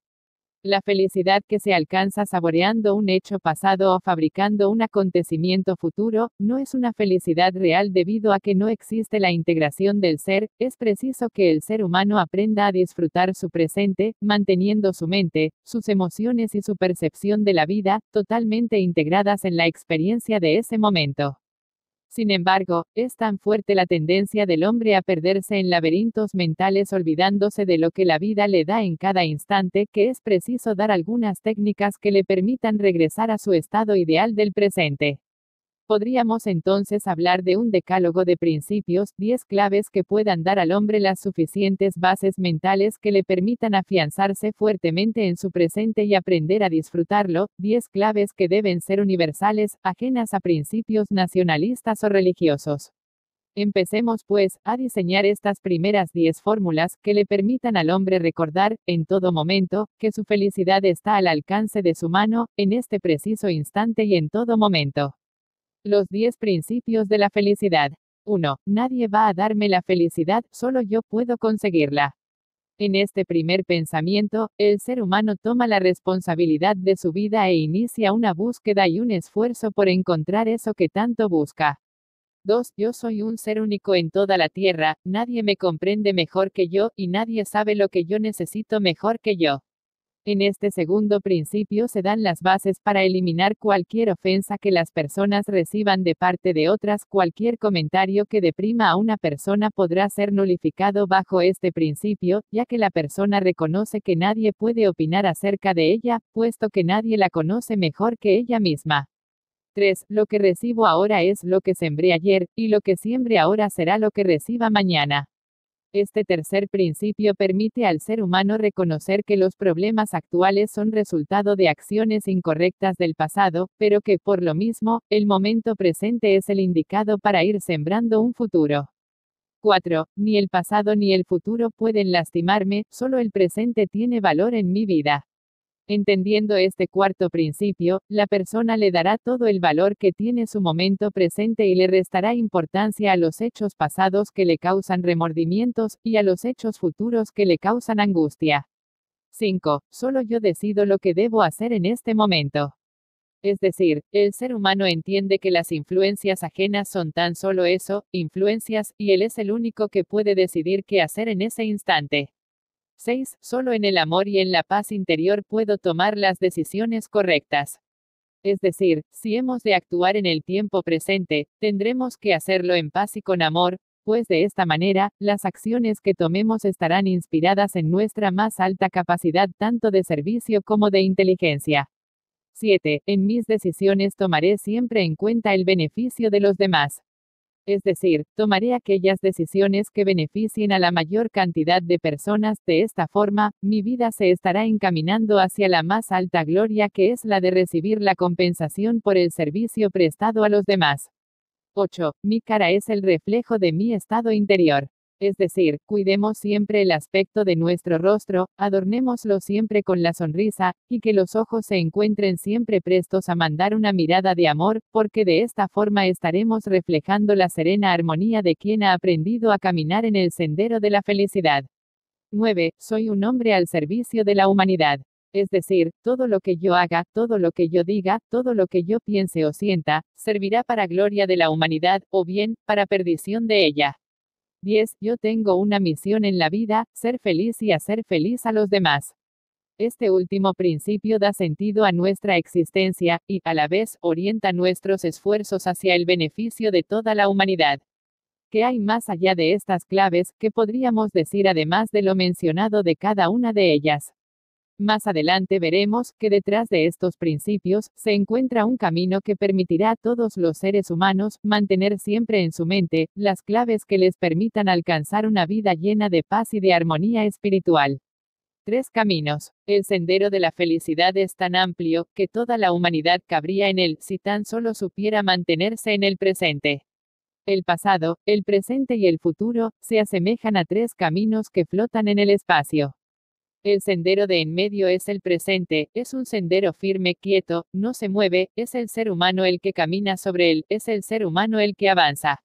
La felicidad que se alcanza saboreando un hecho pasado o fabricando un acontecimiento futuro, no es una felicidad real debido a que no existe la integración del ser. Es preciso que el ser humano aprenda a disfrutar su presente, manteniendo su mente, sus emociones y su percepción de la vida, totalmente integradas en la experiencia de ese momento. Sin embargo, es tan fuerte la tendencia del hombre a perderse en laberintos mentales olvidándose de lo que la vida le da en cada instante, que es preciso dar algunas técnicas que le permitan regresar a su estado ideal del presente. Podríamos entonces hablar de un decálogo de principios, 10 claves que puedan dar al hombre las suficientes bases mentales que le permitan afianzarse fuertemente en su presente y aprender a disfrutarlo, 10 claves que deben ser universales, ajenas a principios nacionalistas o religiosos. Empecemos pues, a diseñar estas primeras 10 fórmulas que le permitan al hombre recordar, en todo momento, que su felicidad está al alcance de su mano, en este preciso instante y en todo momento. Los 10 principios de la felicidad. 1. Nadie va a darme la felicidad, solo yo puedo conseguirla. En este primer pensamiento, el ser humano toma la responsabilidad de su vida e inicia una búsqueda y un esfuerzo por encontrar eso que tanto busca. 2. Yo soy un ser único en toda la tierra, nadie me comprende mejor que yo, y nadie sabe lo que yo necesito mejor que yo. En este segundo principio se dan las bases para eliminar cualquier ofensa que las personas reciban de parte de otras, cualquier comentario que deprima a una persona podrá ser nulificado bajo este principio, ya que la persona reconoce que nadie puede opinar acerca de ella, puesto que nadie la conoce mejor que ella misma. 3. Lo que recibo ahora es lo que sembré ayer, y lo que siembre ahora será lo que reciba mañana. Este tercer principio permite al ser humano reconocer que los problemas actuales son resultado de acciones incorrectas del pasado, pero que, por lo mismo, el momento presente es el indicado para ir sembrando un futuro. 4. Ni el pasado ni el futuro pueden lastimarme, solo el presente tiene valor en mi vida. Entendiendo este cuarto principio, la persona le dará todo el valor que tiene su momento presente y le restará importancia a los hechos pasados que le causan remordimientos, y a los hechos futuros que le causan angustia. 5. Solo yo decido lo que debo hacer en este momento. Es decir, el ser humano entiende que las influencias ajenas son tan solo eso, influencias, y él es el único que puede decidir qué hacer en ese instante. 6. Solo en el amor y en la paz interior puedo tomar las decisiones correctas. Es decir, si hemos de actuar en el tiempo presente, tendremos que hacerlo en paz y con amor, pues de esta manera, las acciones que tomemos estarán inspiradas en nuestra más alta capacidad tanto de servicio como de inteligencia. 7. En mis decisiones tomaré siempre en cuenta el beneficio de los demás. Es decir, tomaré aquellas decisiones que beneficien a la mayor cantidad de personas, de esta forma, mi vida se estará encaminando hacia la más alta gloria que es la de recibir la compensación por el servicio prestado a los demás. 8. Mi cara es el reflejo de mi estado interior. Es decir, cuidemos siempre el aspecto de nuestro rostro, adornémoslo siempre con la sonrisa, y que los ojos se encuentren siempre prestos a mandar una mirada de amor, porque de esta forma estaremos reflejando la serena armonía de quien ha aprendido a caminar en el sendero de la felicidad. 9. Soy un hombre al servicio de la humanidad. Es decir, todo lo que yo haga, todo lo que yo diga, todo lo que yo piense o sienta, servirá para gloria de la humanidad, o bien, para perdición de ella. 10. Yo tengo una misión en la vida, ser feliz y hacer feliz a los demás. Este último principio da sentido a nuestra existencia, y, a la vez, orienta nuestros esfuerzos hacia el beneficio de toda la humanidad. ¿Qué hay más allá de estas claves, que podríamos decir además de lo mencionado de cada una de ellas? Más adelante veremos que detrás de estos principios se encuentra un camino que permitirá a todos los seres humanos mantener siempre en su mente las claves que les permitan alcanzar una vida llena de paz y de armonía espiritual. 3 caminos. El sendero de la felicidad es tan amplio que toda la humanidad cabría en él si tan solo supiera mantenerse en el presente. El pasado, el presente y el futuro se asemejan a 3 caminos que flotan en el espacio. El sendero de en medio es el presente, es un sendero firme, quieto, no se mueve, es el ser humano el que camina sobre él, es el ser humano el que avanza.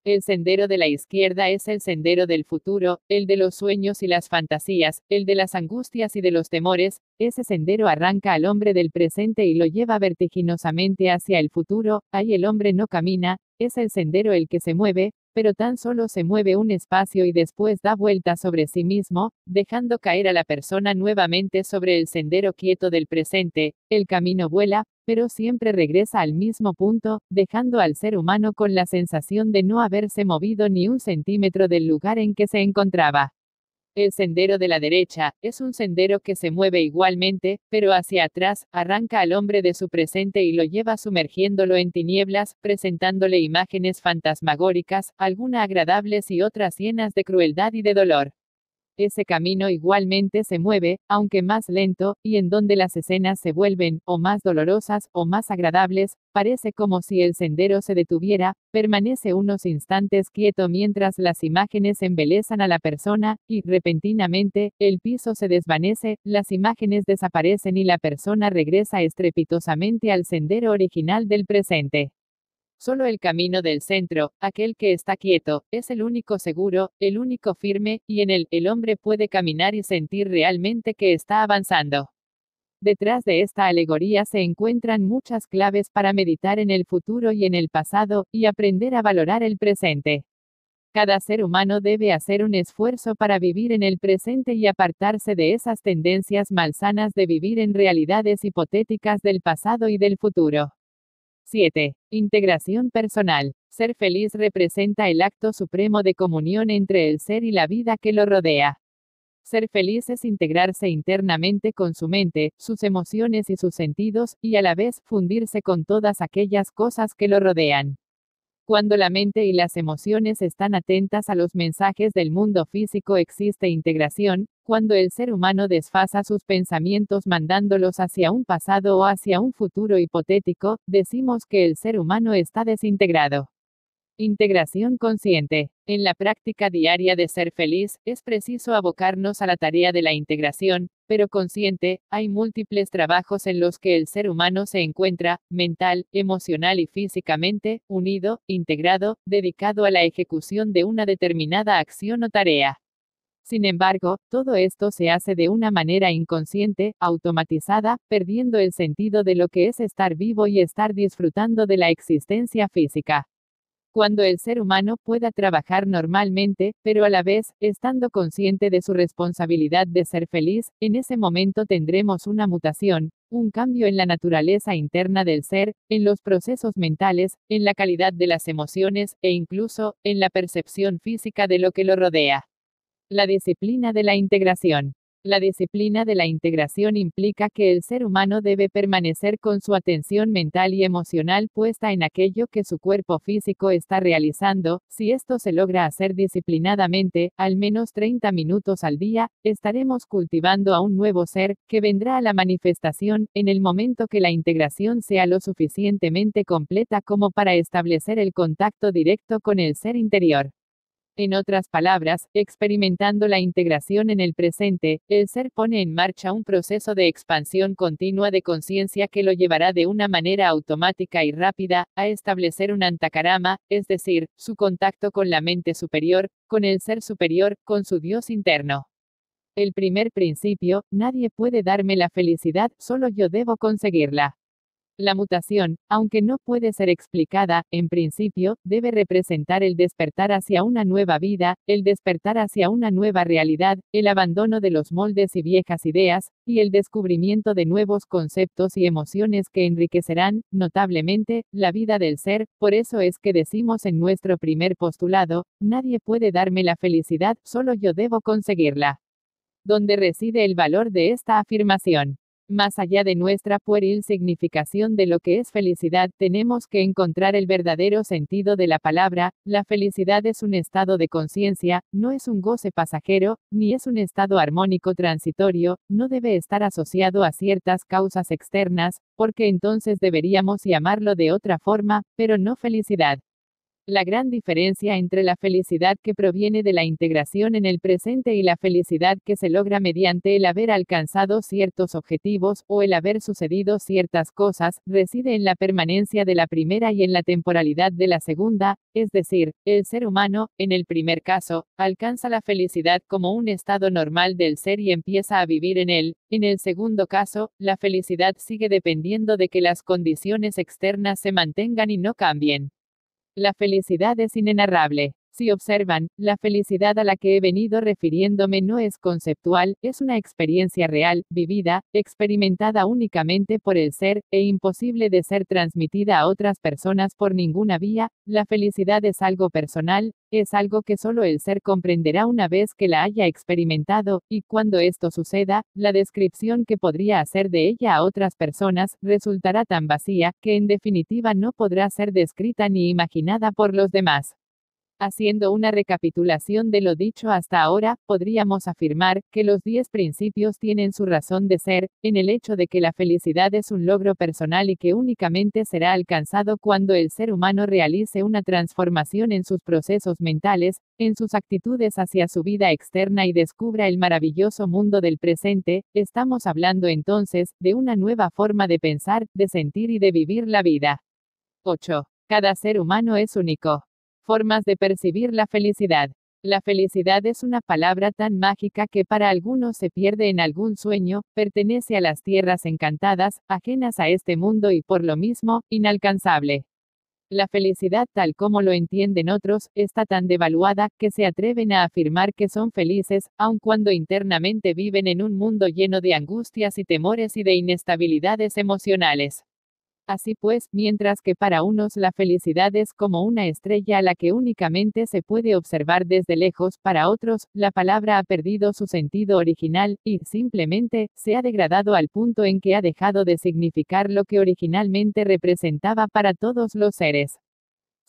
El sendero de la izquierda es el sendero del futuro, el de los sueños y las fantasías, el de las angustias y de los temores, ese sendero arranca al hombre del presente y lo lleva vertiginosamente hacia el futuro, ahí el hombre no camina, es el sendero el que se mueve, pero tan solo se mueve un espacio y después da vuelta sobre sí mismo, dejando caer a la persona nuevamente sobre el sendero quieto del presente, el camino vuela, pero siempre regresa al mismo punto, dejando al ser humano con la sensación de no haberse movido ni un centímetro del lugar en que se encontraba. El sendero de la derecha, es un sendero que se mueve igualmente, pero hacia atrás, arranca al hombre de su presente y lo lleva sumergiéndolo en tinieblas, presentándole imágenes fantasmagóricas, algunas agradables y otras llenas de crueldad y de dolor. Ese camino igualmente se mueve, aunque más lento, y en donde las escenas se vuelven, o más dolorosas, o más agradables, parece como si el sendero se detuviera, permanece unos instantes quieto mientras las imágenes embelezan a la persona, y, repentinamente, el piso se desvanece, las imágenes desaparecen y la persona regresa estrepitosamente al sendero original del presente. Solo el camino del centro, aquel que está quieto, es el único seguro, el único firme, y en él, el hombre puede caminar y sentir realmente que está avanzando. Detrás de esta alegoría se encuentran muchas claves para meditar en el futuro y en el pasado, y aprender a valorar el presente. Cada ser humano debe hacer un esfuerzo para vivir en el presente y apartarse de esas tendencias malsanas de vivir en realidades hipotéticas del pasado y del futuro. 7. Integración personal. Ser feliz representa el acto supremo de comunión entre el ser y la vida que lo rodea. Ser feliz es integrarse internamente con su mente, sus emociones y sus sentidos, y a la vez, fundirse con todas aquellas cosas que lo rodean. Cuando la mente y las emociones están atentas a los mensajes del mundo físico existe integración, cuando el ser humano desfasa sus pensamientos mandándolos hacia un pasado o hacia un futuro hipotético, decimos que el ser humano está desintegrado. Integración consciente. En la práctica diaria de ser feliz, es preciso abocarnos a la tarea de la integración, pero consciente. Hay múltiples trabajos en los que el ser humano se encuentra, mental, emocional y físicamente, unido, integrado, dedicado a la ejecución de una determinada acción o tarea. Sin embargo, todo esto se hace de una manera inconsciente, automatizada, perdiendo el sentido de lo que es estar vivo y estar disfrutando de la existencia física. Cuando el ser humano pueda trabajar normalmente, pero a la vez, estando consciente de su responsabilidad de ser feliz, en ese momento tendremos una mutación, un cambio en la naturaleza interna del ser, en los procesos mentales, en la calidad de las emociones, e incluso, en la percepción física de lo que lo rodea. La disciplina de la integración. La disciplina de la integración implica que el ser humano debe permanecer con su atención mental y emocional puesta en aquello que su cuerpo físico está realizando. Si esto se logra hacer disciplinadamente, al menos 30 minutos al día, estaremos cultivando a un nuevo ser, que vendrá a la manifestación, en el momento que la integración sea lo suficientemente completa como para establecer el contacto directo con el ser interior. En otras palabras, experimentando la integración en el presente, el ser pone en marcha un proceso de expansión continua de conciencia que lo llevará de una manera automática y rápida, a establecer un antakarama, es decir, su contacto con la mente superior, con el ser superior, con su Dios interno. El primer principio, nadie puede darme la felicidad, solo yo debo conseguirla. La mutación, aunque no puede ser explicada, en principio, debe representar el despertar hacia una nueva vida, el despertar hacia una nueva realidad, el abandono de los moldes y viejas ideas, y el descubrimiento de nuevos conceptos y emociones que enriquecerán, notablemente, la vida del ser. Por eso es que decimos en nuestro primer postulado, nadie puede darme la felicidad, solo yo debo conseguirla. ¿Dónde reside el valor de esta afirmación? Más allá de nuestra pueril significación de lo que es felicidad, tenemos que encontrar el verdadero sentido de la palabra. La felicidad es un estado de conciencia, no es un goce pasajero, ni es un estado armónico transitorio, no debe estar asociado a ciertas causas externas, porque entonces deberíamos llamarlo de otra forma, pero no felicidad. La gran diferencia entre la felicidad que proviene de la integración en el presente y la felicidad que se logra mediante el haber alcanzado ciertos objetivos, o el haber sucedido ciertas cosas, reside en la permanencia de la primera y en la temporalidad de la segunda, es decir, el ser humano, en el primer caso, alcanza la felicidad como un estado normal del ser y empieza a vivir en él. En el segundo caso, la felicidad sigue dependiendo de que las condiciones externas se mantengan y no cambien. La felicidad es inenarrable. Si observan, la felicidad a la que he venido refiriéndome no es conceptual, es una experiencia real, vivida, experimentada únicamente por el ser, e imposible de ser transmitida a otras personas por ninguna vía. La felicidad es algo personal, es algo que solo el ser comprenderá una vez que la haya experimentado, y cuando esto suceda, la descripción que podría hacer de ella a otras personas resultará tan vacía, que en definitiva no podrá ser descrita ni imaginada por los demás. Haciendo una recapitulación de lo dicho hasta ahora, podríamos afirmar que los 10 principios tienen su razón de ser, en el hecho de que la felicidad es un logro personal y que únicamente será alcanzado cuando el ser humano realice una transformación en sus procesos mentales, en sus actitudes hacia su vida externa y descubra el maravilloso mundo del presente. Estamos hablando entonces de una nueva forma de pensar, de sentir y de vivir la vida. 8. Cada ser humano es único. Formas de percibir la felicidad. La felicidad es una palabra tan mágica que para algunos se pierde en algún sueño, pertenece a las tierras encantadas, ajenas a este mundo y por lo mismo, inalcanzable. La felicidad tal como lo entienden otros, está tan devaluada, que se atreven a afirmar que son felices, aun cuando internamente viven en un mundo lleno de angustias y temores y de inestabilidades emocionales. Así pues, mientras que para unos la felicidad es como una estrella a la que únicamente se puede observar desde lejos, para otros, la palabra ha perdido su sentido original, y, simplemente, se ha degradado al punto en que ha dejado de significar lo que originalmente representaba para todos los seres.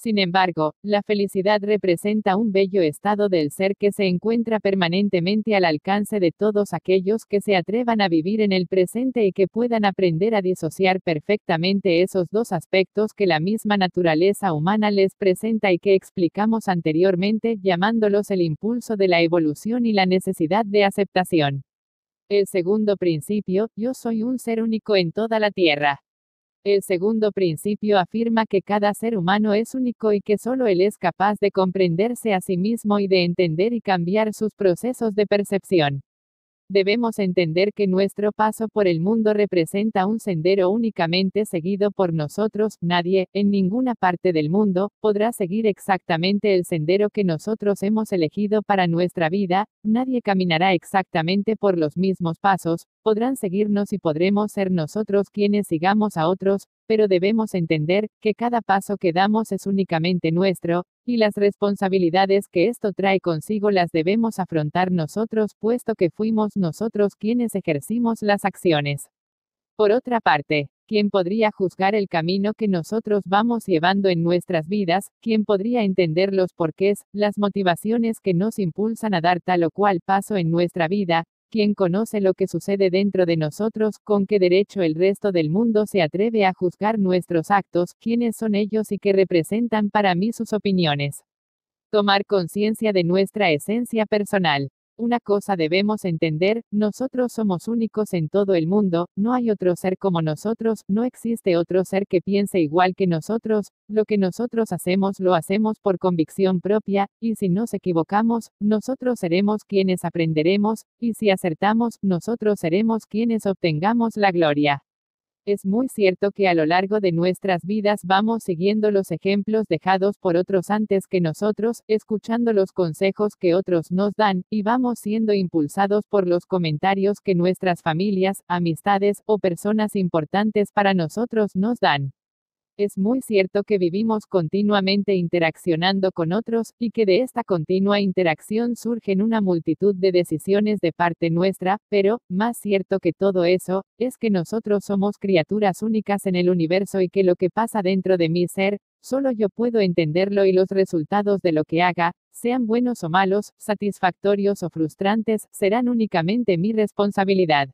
Sin embargo, la felicidad representa un bello estado del ser que se encuentra permanentemente al alcance de todos aquellos que se atrevan a vivir en el presente y que puedan aprender a disociar perfectamente esos dos aspectos que la misma naturaleza humana les presenta y que explicamos anteriormente, llamándolos el impulso de la evolución y la necesidad de aceptación. El segundo principio, yo soy un ser único en toda la tierra. El segundo principio afirma que cada ser humano es único y que solo él es capaz de comprenderse a sí mismo y de entender y cambiar sus procesos de percepción. Debemos entender que nuestro paso por el mundo representa un sendero únicamente seguido por nosotros. Nadie, en ninguna parte del mundo, podrá seguir exactamente el sendero que nosotros hemos elegido para nuestra vida. Nadie caminará exactamente por los mismos pasos. Podrán seguirnos y podremos ser nosotros quienes sigamos a otros, pero debemos entender que cada paso que damos es únicamente nuestro, y las responsabilidades que esto trae consigo las debemos afrontar nosotros, puesto que fuimos nosotros quienes ejercimos las acciones. Por otra parte, ¿quién podría juzgar el camino que nosotros vamos llevando en nuestras vidas? ¿Quién podría entender los porqués, las motivaciones que nos impulsan a dar tal o cual paso en nuestra vida? ¿Quién conoce lo que sucede dentro de nosotros? ¿Con qué derecho el resto del mundo se atreve a juzgar nuestros actos? ¿Quiénes son ellos y qué representan para mí sus opiniones? Tomar conciencia de nuestra esencia personal. Una cosa debemos entender, nosotros somos únicos en todo el mundo, no hay otro ser como nosotros, no existe otro ser que piense igual que nosotros. Lo que nosotros hacemos lo hacemos por convicción propia, y si nos equivocamos, nosotros seremos quienes aprenderemos, y si acertamos, nosotros seremos quienes obtengamos la gloria. Es muy cierto que a lo largo de nuestras vidas vamos siguiendo los ejemplos dejados por otros antes que nosotros, escuchando los consejos que otros nos dan, y vamos siendo impulsados por los comentarios que nuestras familias, amistades o personas importantes para nosotros nos dan. Es muy cierto que vivimos continuamente interaccionando con otros, y que de esta continua interacción surgen una multitud de decisiones de parte nuestra, pero, más cierto que todo eso, es que nosotros somos criaturas únicas en el universo y que lo que pasa dentro de mi ser, solo yo puedo entenderlo y los resultados de lo que haga, sean buenos o malos, satisfactorios o frustrantes, serán únicamente mi responsabilidad.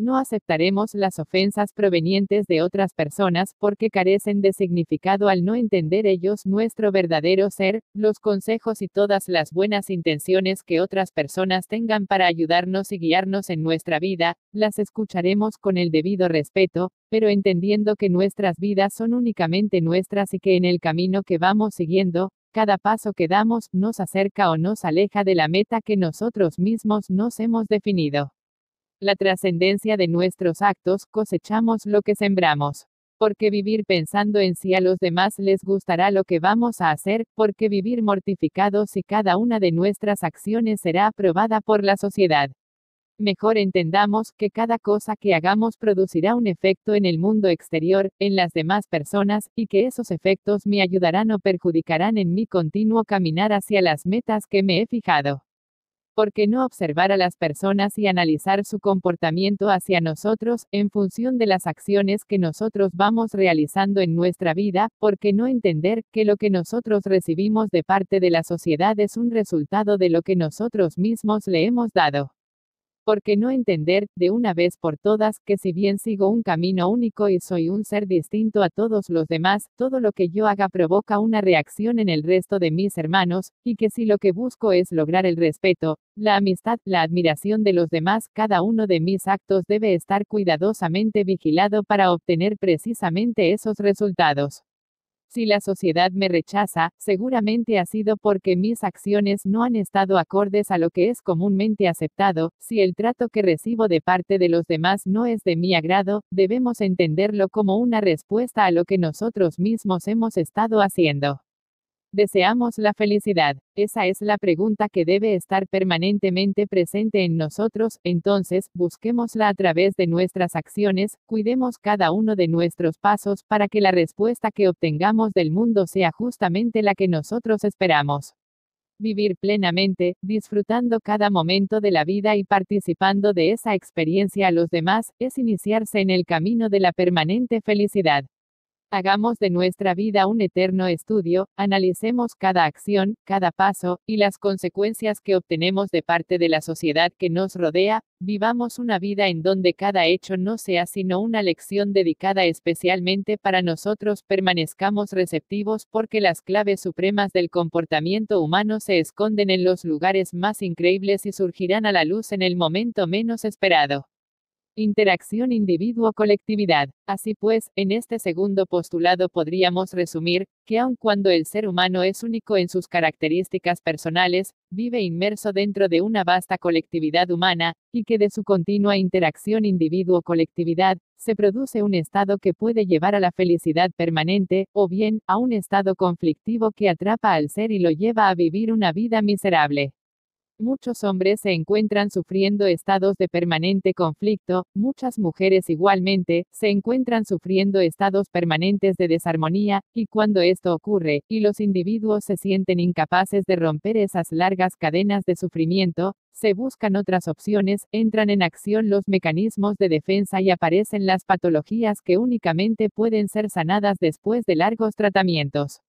No aceptaremos las ofensas provenientes de otras personas porque carecen de significado al no entender ellos nuestro verdadero ser. Los consejos y todas las buenas intenciones que otras personas tengan para ayudarnos y guiarnos en nuestra vida, las escucharemos con el debido respeto, pero entendiendo que nuestras vidas son únicamente nuestras y que en el camino que vamos siguiendo, cada paso que damos nos acerca o nos aleja de la meta que nosotros mismos nos hemos definido. La trascendencia de nuestros actos, cosechamos lo que sembramos. Porque vivir pensando en si a los demás les gustará lo que vamos a hacer, porque vivir mortificados si cada una de nuestras acciones será aprobada por la sociedad. Mejor entendamos que cada cosa que hagamos producirá un efecto en el mundo exterior, en las demás personas, y que esos efectos me ayudarán o perjudicarán en mi continuo caminar hacia las metas que me he fijado. ¿Por qué no observar a las personas y analizar su comportamiento hacia nosotros, en función de las acciones que nosotros vamos realizando en nuestra vida? ¿Por qué no entender que lo que nosotros recibimos de parte de la sociedad es un resultado de lo que nosotros mismos le hemos dado? ¿Por qué no entender, de una vez por todas, que si bien sigo un camino único y soy un ser distinto a todos los demás, todo lo que yo haga provoca una reacción en el resto de mis hermanos, y que si lo que busco es lograr el respeto, la amistad, la admiración de los demás, cada uno de mis actos debe estar cuidadosamente vigilado para obtener precisamente esos resultados? Si la sociedad me rechaza, seguramente ha sido porque mis acciones no han estado acordes a lo que es comúnmente aceptado. Si el trato que recibo de parte de los demás no es de mi agrado, debemos entenderlo como una respuesta a lo que nosotros mismos hemos estado haciendo. ¿Deseamos la felicidad? Esa es la pregunta que debe estar permanentemente presente en nosotros. Entonces, busquémosla a través de nuestras acciones, cuidemos cada uno de nuestros pasos para que la respuesta que obtengamos del mundo sea justamente la que nosotros esperamos. Vivir plenamente, disfrutando cada momento de la vida y participando de esa experiencia a los demás, es iniciarse en el camino de la permanente felicidad. Hagamos de nuestra vida un eterno estudio, analicemos cada acción, cada paso, y las consecuencias que obtenemos de parte de la sociedad que nos rodea. Vivamos una vida en donde cada hecho no sea sino una lección dedicada especialmente para nosotros. Permanezcamos receptivos porque las claves supremas del comportamiento humano se esconden en los lugares más increíbles y surgirán a la luz en el momento menos esperado. Interacción individuo-colectividad. Así pues, en este segundo postulado podríamos resumir, que aun cuando el ser humano es único en sus características personales, vive inmerso dentro de una vasta colectividad humana, y que de su continua interacción individuo-colectividad, se produce un estado que puede llevar a la felicidad permanente, o bien, a un estado conflictivo que atrapa al ser y lo lleva a vivir una vida miserable. Muchos hombres se encuentran sufriendo estados de permanente conflicto, muchas mujeres igualmente, se encuentran sufriendo estados permanentes de desarmonía, y cuando esto ocurre, y los individuos se sienten incapaces de romper esas largas cadenas de sufrimiento, se buscan otras opciones, entran en acción los mecanismos de defensa y aparecen las patologías que únicamente pueden ser sanadas después de largos tratamientos.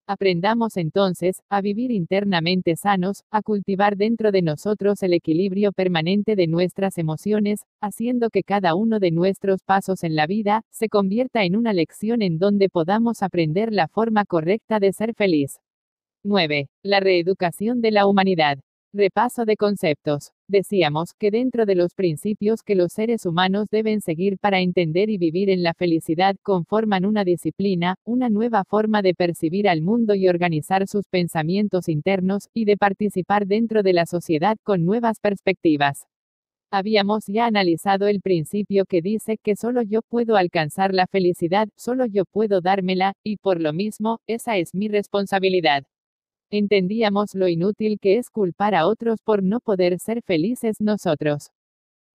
Aprendamos entonces, a vivir internamente sanos, a cultivar dentro de nosotros el equilibrio permanente de nuestras emociones, haciendo que cada uno de nuestros pasos en la vida, se convierta en una lección en donde podamos aprender la forma correcta de ser feliz. 9. La reeducación de la humanidad. Repaso de conceptos. Decíamos que dentro de los principios que los seres humanos deben seguir para entender y vivir en la felicidad conforman una disciplina, una nueva forma de percibir al mundo y organizar sus pensamientos internos, y de participar dentro de la sociedad con nuevas perspectivas. Habíamos ya analizado el principio que dice que solo yo puedo alcanzar la felicidad, solo yo puedo dármela, y por lo mismo, esa es mi responsabilidad. Entendíamos lo inútil que es culpar a otros por no poder ser felices nosotros.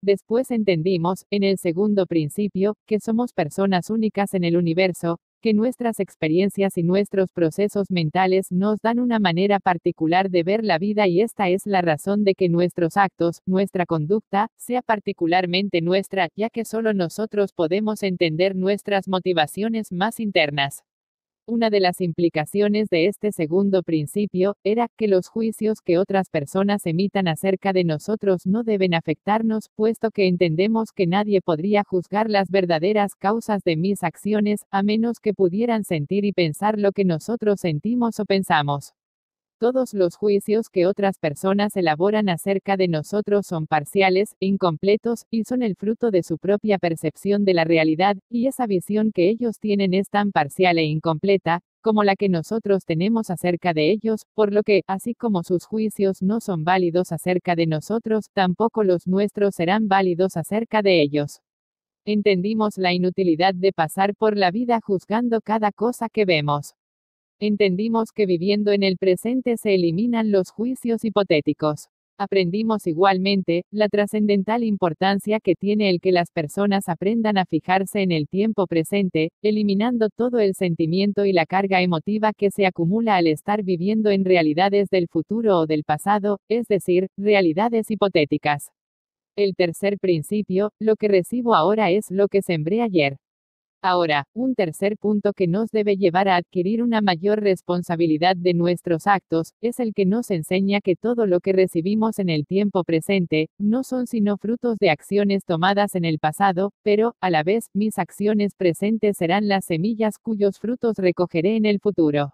Después entendimos, en el segundo principio, que somos personas únicas en el universo, que nuestras experiencias y nuestros procesos mentales nos dan una manera particular de ver la vida y esta es la razón de que nuestros actos, nuestra conducta, sea particularmente nuestra, ya que solo nosotros podemos entender nuestras motivaciones más internas. Una de las implicaciones de este segundo principio, era, que los juicios que otras personas emitan acerca de nosotros no deben afectarnos, puesto que entendemos que nadie podría juzgar las verdaderas causas de mis acciones, a menos que pudieran sentir y pensar lo que nosotros sentimos o pensamos. Todos los juicios que otras personas elaboran acerca de nosotros son parciales, incompletos, y son el fruto de su propia percepción de la realidad, y esa visión que ellos tienen es tan parcial e incompleta, como la que nosotros tenemos acerca de ellos, por lo que, así como sus juicios no son válidos acerca de nosotros, tampoco los nuestros serán válidos acerca de ellos. Entendimos la inutilidad de pasar por la vida juzgando cada cosa que vemos. Entendimos que viviendo en el presente se eliminan los juicios hipotéticos. Aprendimos igualmente la trascendental importancia que tiene el que las personas aprendan a fijarse en el tiempo presente, eliminando todo el sentimiento y la carga emotiva que se acumula al estar viviendo en realidades del futuro o del pasado, es decir, realidades hipotéticas. El tercer principio, lo que recibo ahora es lo que sembré ayer. Ahora, un tercer punto que nos debe llevar a adquirir una mayor responsabilidad de nuestros actos, es el que nos enseña que todo lo que recibimos en el tiempo presente, no son sino frutos de acciones tomadas en el pasado, pero, a la vez, mis acciones presentes serán las semillas cuyos frutos recogeré en el futuro.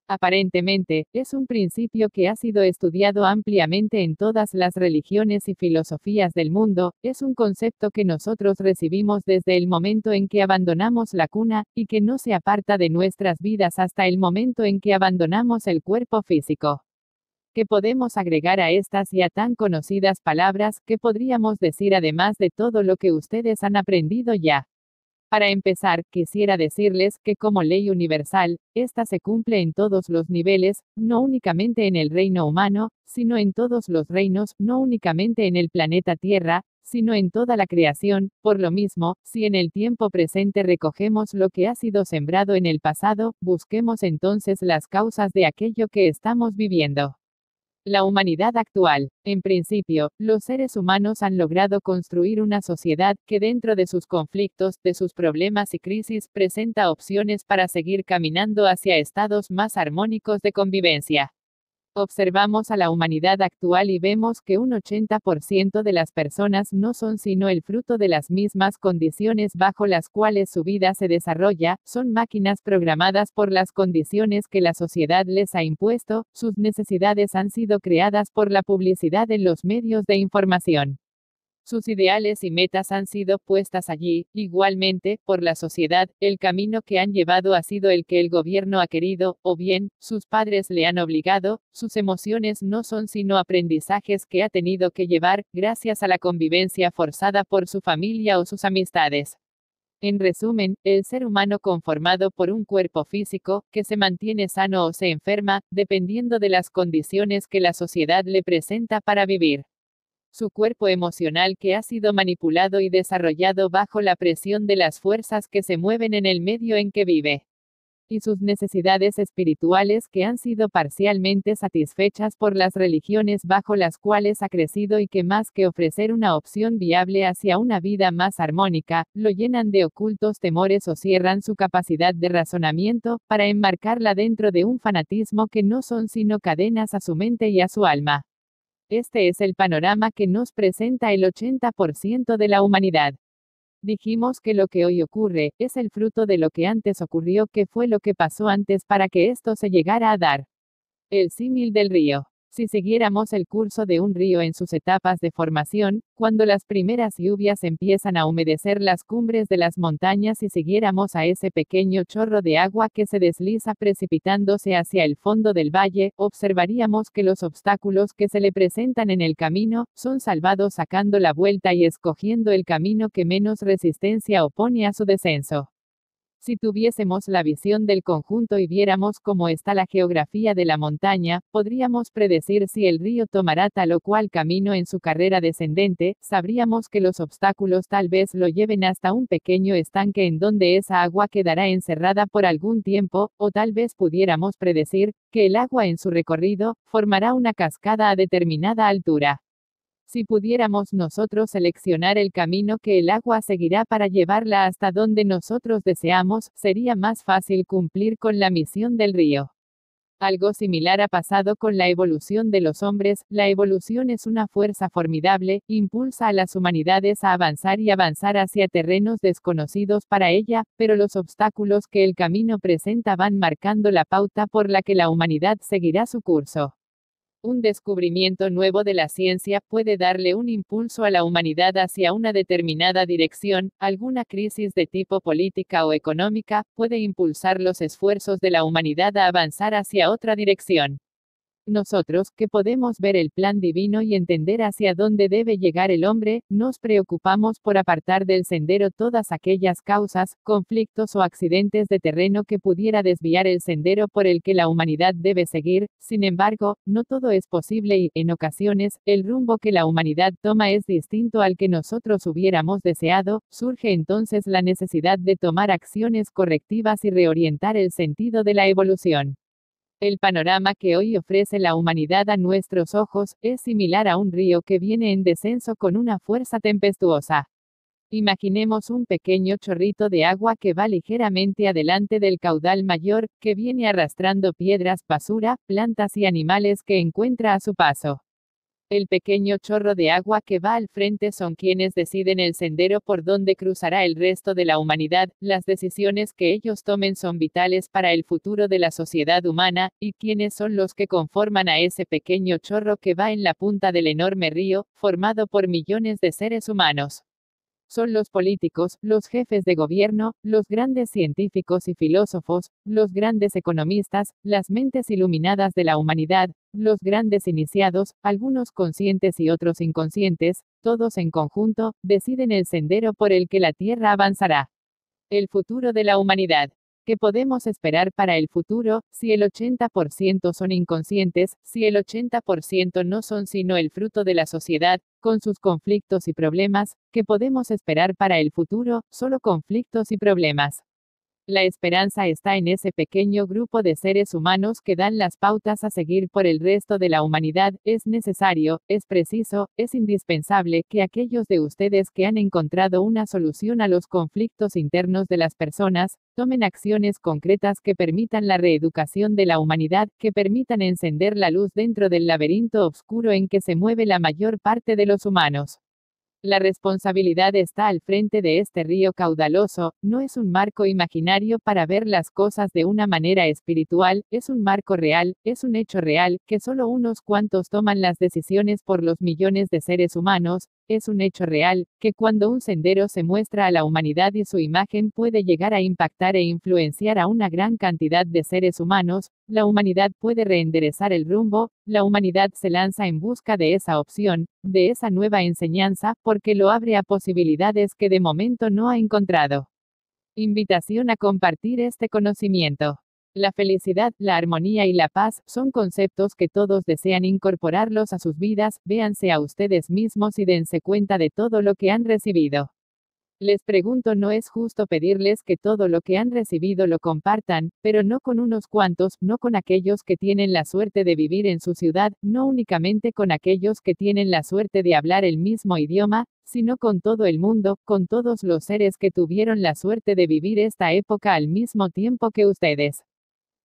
Aparentemente, es un principio que ha sido estudiado ampliamente en todas las religiones y filosofías del mundo, es un concepto que nosotros recibimos desde el momento en que abandonamos la cuna, y que no se aparta de nuestras vidas hasta el momento en que abandonamos el cuerpo físico. ¿Qué podemos agregar a estas ya tan conocidas palabras? ¿Qué podríamos decir además de todo lo que ustedes han aprendido ya? Para empezar, quisiera decirles que como ley universal, esta se cumple en todos los niveles, no únicamente en el reino humano, sino en todos los reinos, no únicamente en el planeta Tierra, sino en toda la creación. Por lo mismo, si en el tiempo presente recogemos lo que ha sido sembrado en el pasado, busquemos entonces las causas de aquello que estamos viviendo. La humanidad actual. En principio, los seres humanos han logrado construir una sociedad que dentro de sus conflictos, de sus problemas y crisis, presenta opciones para seguir caminando hacia estados más armónicos de convivencia. Observamos a la humanidad actual y vemos que un 80% de las personas no son sino el fruto de las mismas condiciones bajo las cuales su vida se desarrolla, son máquinas programadas por las condiciones que la sociedad les ha impuesto, sus necesidades han sido creadas por la publicidad en los medios de información. Sus ideales y metas han sido puestas allí, igualmente, por la sociedad, el camino que han llevado ha sido el que el gobierno ha querido, o bien, sus padres le han obligado, sus emociones no son sino aprendizajes que ha tenido que llevar, gracias a la convivencia forzada por su familia o sus amistades. En resumen, el ser humano conformado por un cuerpo físico, que se mantiene sano o se enferma, dependiendo de las condiciones que la sociedad le presenta para vivir. Su cuerpo emocional que ha sido manipulado y desarrollado bajo la presión de las fuerzas que se mueven en el medio en que vive. Y sus necesidades espirituales que han sido parcialmente satisfechas por las religiones bajo las cuales ha crecido y que más que ofrecer una opción viable hacia una vida más armónica, lo llenan de ocultos temores o cierran su capacidad de razonamiento, para enmarcarla dentro de un fanatismo que no son sino cadenas a su mente y a su alma. Este es el panorama que nos presenta el 80% de la humanidad. Dijimos que lo que hoy ocurre, es el fruto de lo que antes ocurrió, que fue lo que pasó antes para que esto se llegara a dar. El símil del río. Si siguiéramos el curso de un río en sus etapas de formación, cuando las primeras lluvias empiezan a humedecer las cumbres de las montañas y siguiéramos a ese pequeño chorro de agua que se desliza precipitándose hacia el fondo del valle, observaríamos que los obstáculos que se le presentan en el camino, son salvados sacando la vuelta y escogiendo el camino que menos resistencia opone a su descenso. Si tuviésemos la visión del conjunto y viéramos cómo está la geografía de la montaña, podríamos predecir si el río tomará tal o cual camino en su carrera descendente, sabríamos que los obstáculos tal vez lo lleven hasta un pequeño estanque en donde esa agua quedará encerrada por algún tiempo, o tal vez pudiéramos predecir, que el agua en su recorrido, formará una cascada a determinada altura. Si pudiéramos nosotros seleccionar el camino que el agua seguirá para llevarla hasta donde nosotros deseamos, sería más fácil cumplir con la misión del río. Algo similar ha pasado con la evolución de los hombres. La evolución es una fuerza formidable, impulsa a las humanidades a avanzar y avanzar hacia terrenos desconocidos para ella, pero los obstáculos que el camino presenta van marcando la pauta por la que la humanidad seguirá su curso. Un descubrimiento nuevo de la ciencia puede darle un impulso a la humanidad hacia una determinada dirección, alguna crisis de tipo política o económica, puede impulsar los esfuerzos de la humanidad a avanzar hacia otra dirección. Nosotros, que podemos ver el plan divino y entender hacia dónde debe llegar el hombre, nos preocupamos por apartar del sendero todas aquellas causas, conflictos o accidentes de terreno que pudiera desviar el sendero por el que la humanidad debe seguir. Sin embargo, no todo es posible y, en ocasiones, el rumbo que la humanidad toma es distinto al que nosotros hubiéramos deseado. Surge entonces la necesidad de tomar acciones correctivas y reorientar el sentido de la evolución. El panorama que hoy ofrece la humanidad a nuestros ojos es similar a un río que viene en descenso con una fuerza tempestuosa. Imaginemos un pequeño chorrito de agua que va ligeramente adelante del caudal mayor, que viene arrastrando piedras, basura, plantas y animales que encuentra a su paso. El pequeño chorro de agua que va al frente son quienes deciden el sendero por donde cruzará el resto de la humanidad. Las decisiones que ellos tomen son vitales para el futuro de la sociedad humana, y quienes son los que conforman a ese pequeño chorro que va en la punta del enorme río, formado por millones de seres humanos. Son los políticos, los jefes de gobierno, los grandes científicos y filósofos, los grandes economistas, las mentes iluminadas de la humanidad, los grandes iniciados, algunos conscientes y otros inconscientes, todos en conjunto, deciden el sendero por el que la Tierra avanzará. El futuro de la humanidad. ¿Qué podemos esperar para el futuro, si el 80% son inconscientes, si el 80% no son sino el fruto de la sociedad, con sus conflictos y problemas? ¿Qué podemos esperar para el futuro? Solo conflictos y problemas. La esperanza está en ese pequeño grupo de seres humanos que dan las pautas a seguir por el resto de la humanidad. Es necesario, es preciso, es indispensable que aquellos de ustedes que han encontrado una solución a los conflictos internos de las personas, tomen acciones concretas que permitan la reeducación de la humanidad, que permitan encender la luz dentro del laberinto oscuro en que se mueve la mayor parte de los humanos. La responsabilidad está al frente de este río caudaloso, no es un marco imaginario para ver las cosas de una manera espiritual, es un marco real, es un hecho real, que solo unos cuantos toman las decisiones por los millones de seres humanos. Es un hecho real, que cuando un sendero se muestra a la humanidad y su imagen puede llegar a impactar e influenciar a una gran cantidad de seres humanos, la humanidad puede reenderezar el rumbo. La humanidad se lanza en busca de esa opción, de esa nueva enseñanza, porque lo abre a posibilidades que de momento no ha encontrado. Invitación a compartir este conocimiento. La felicidad, la armonía y la paz son conceptos que todos desean incorporarlos a sus vidas. Véanse a ustedes mismos y dense cuenta de todo lo que han recibido. Les pregunto, ¿no es justo pedirles que todo lo que han recibido lo compartan, pero no con unos cuantos, no con aquellos que tienen la suerte de vivir en su ciudad, no únicamente con aquellos que tienen la suerte de hablar el mismo idioma, sino con todo el mundo, con todos los seres que tuvieron la suerte de vivir esta época al mismo tiempo que ustedes?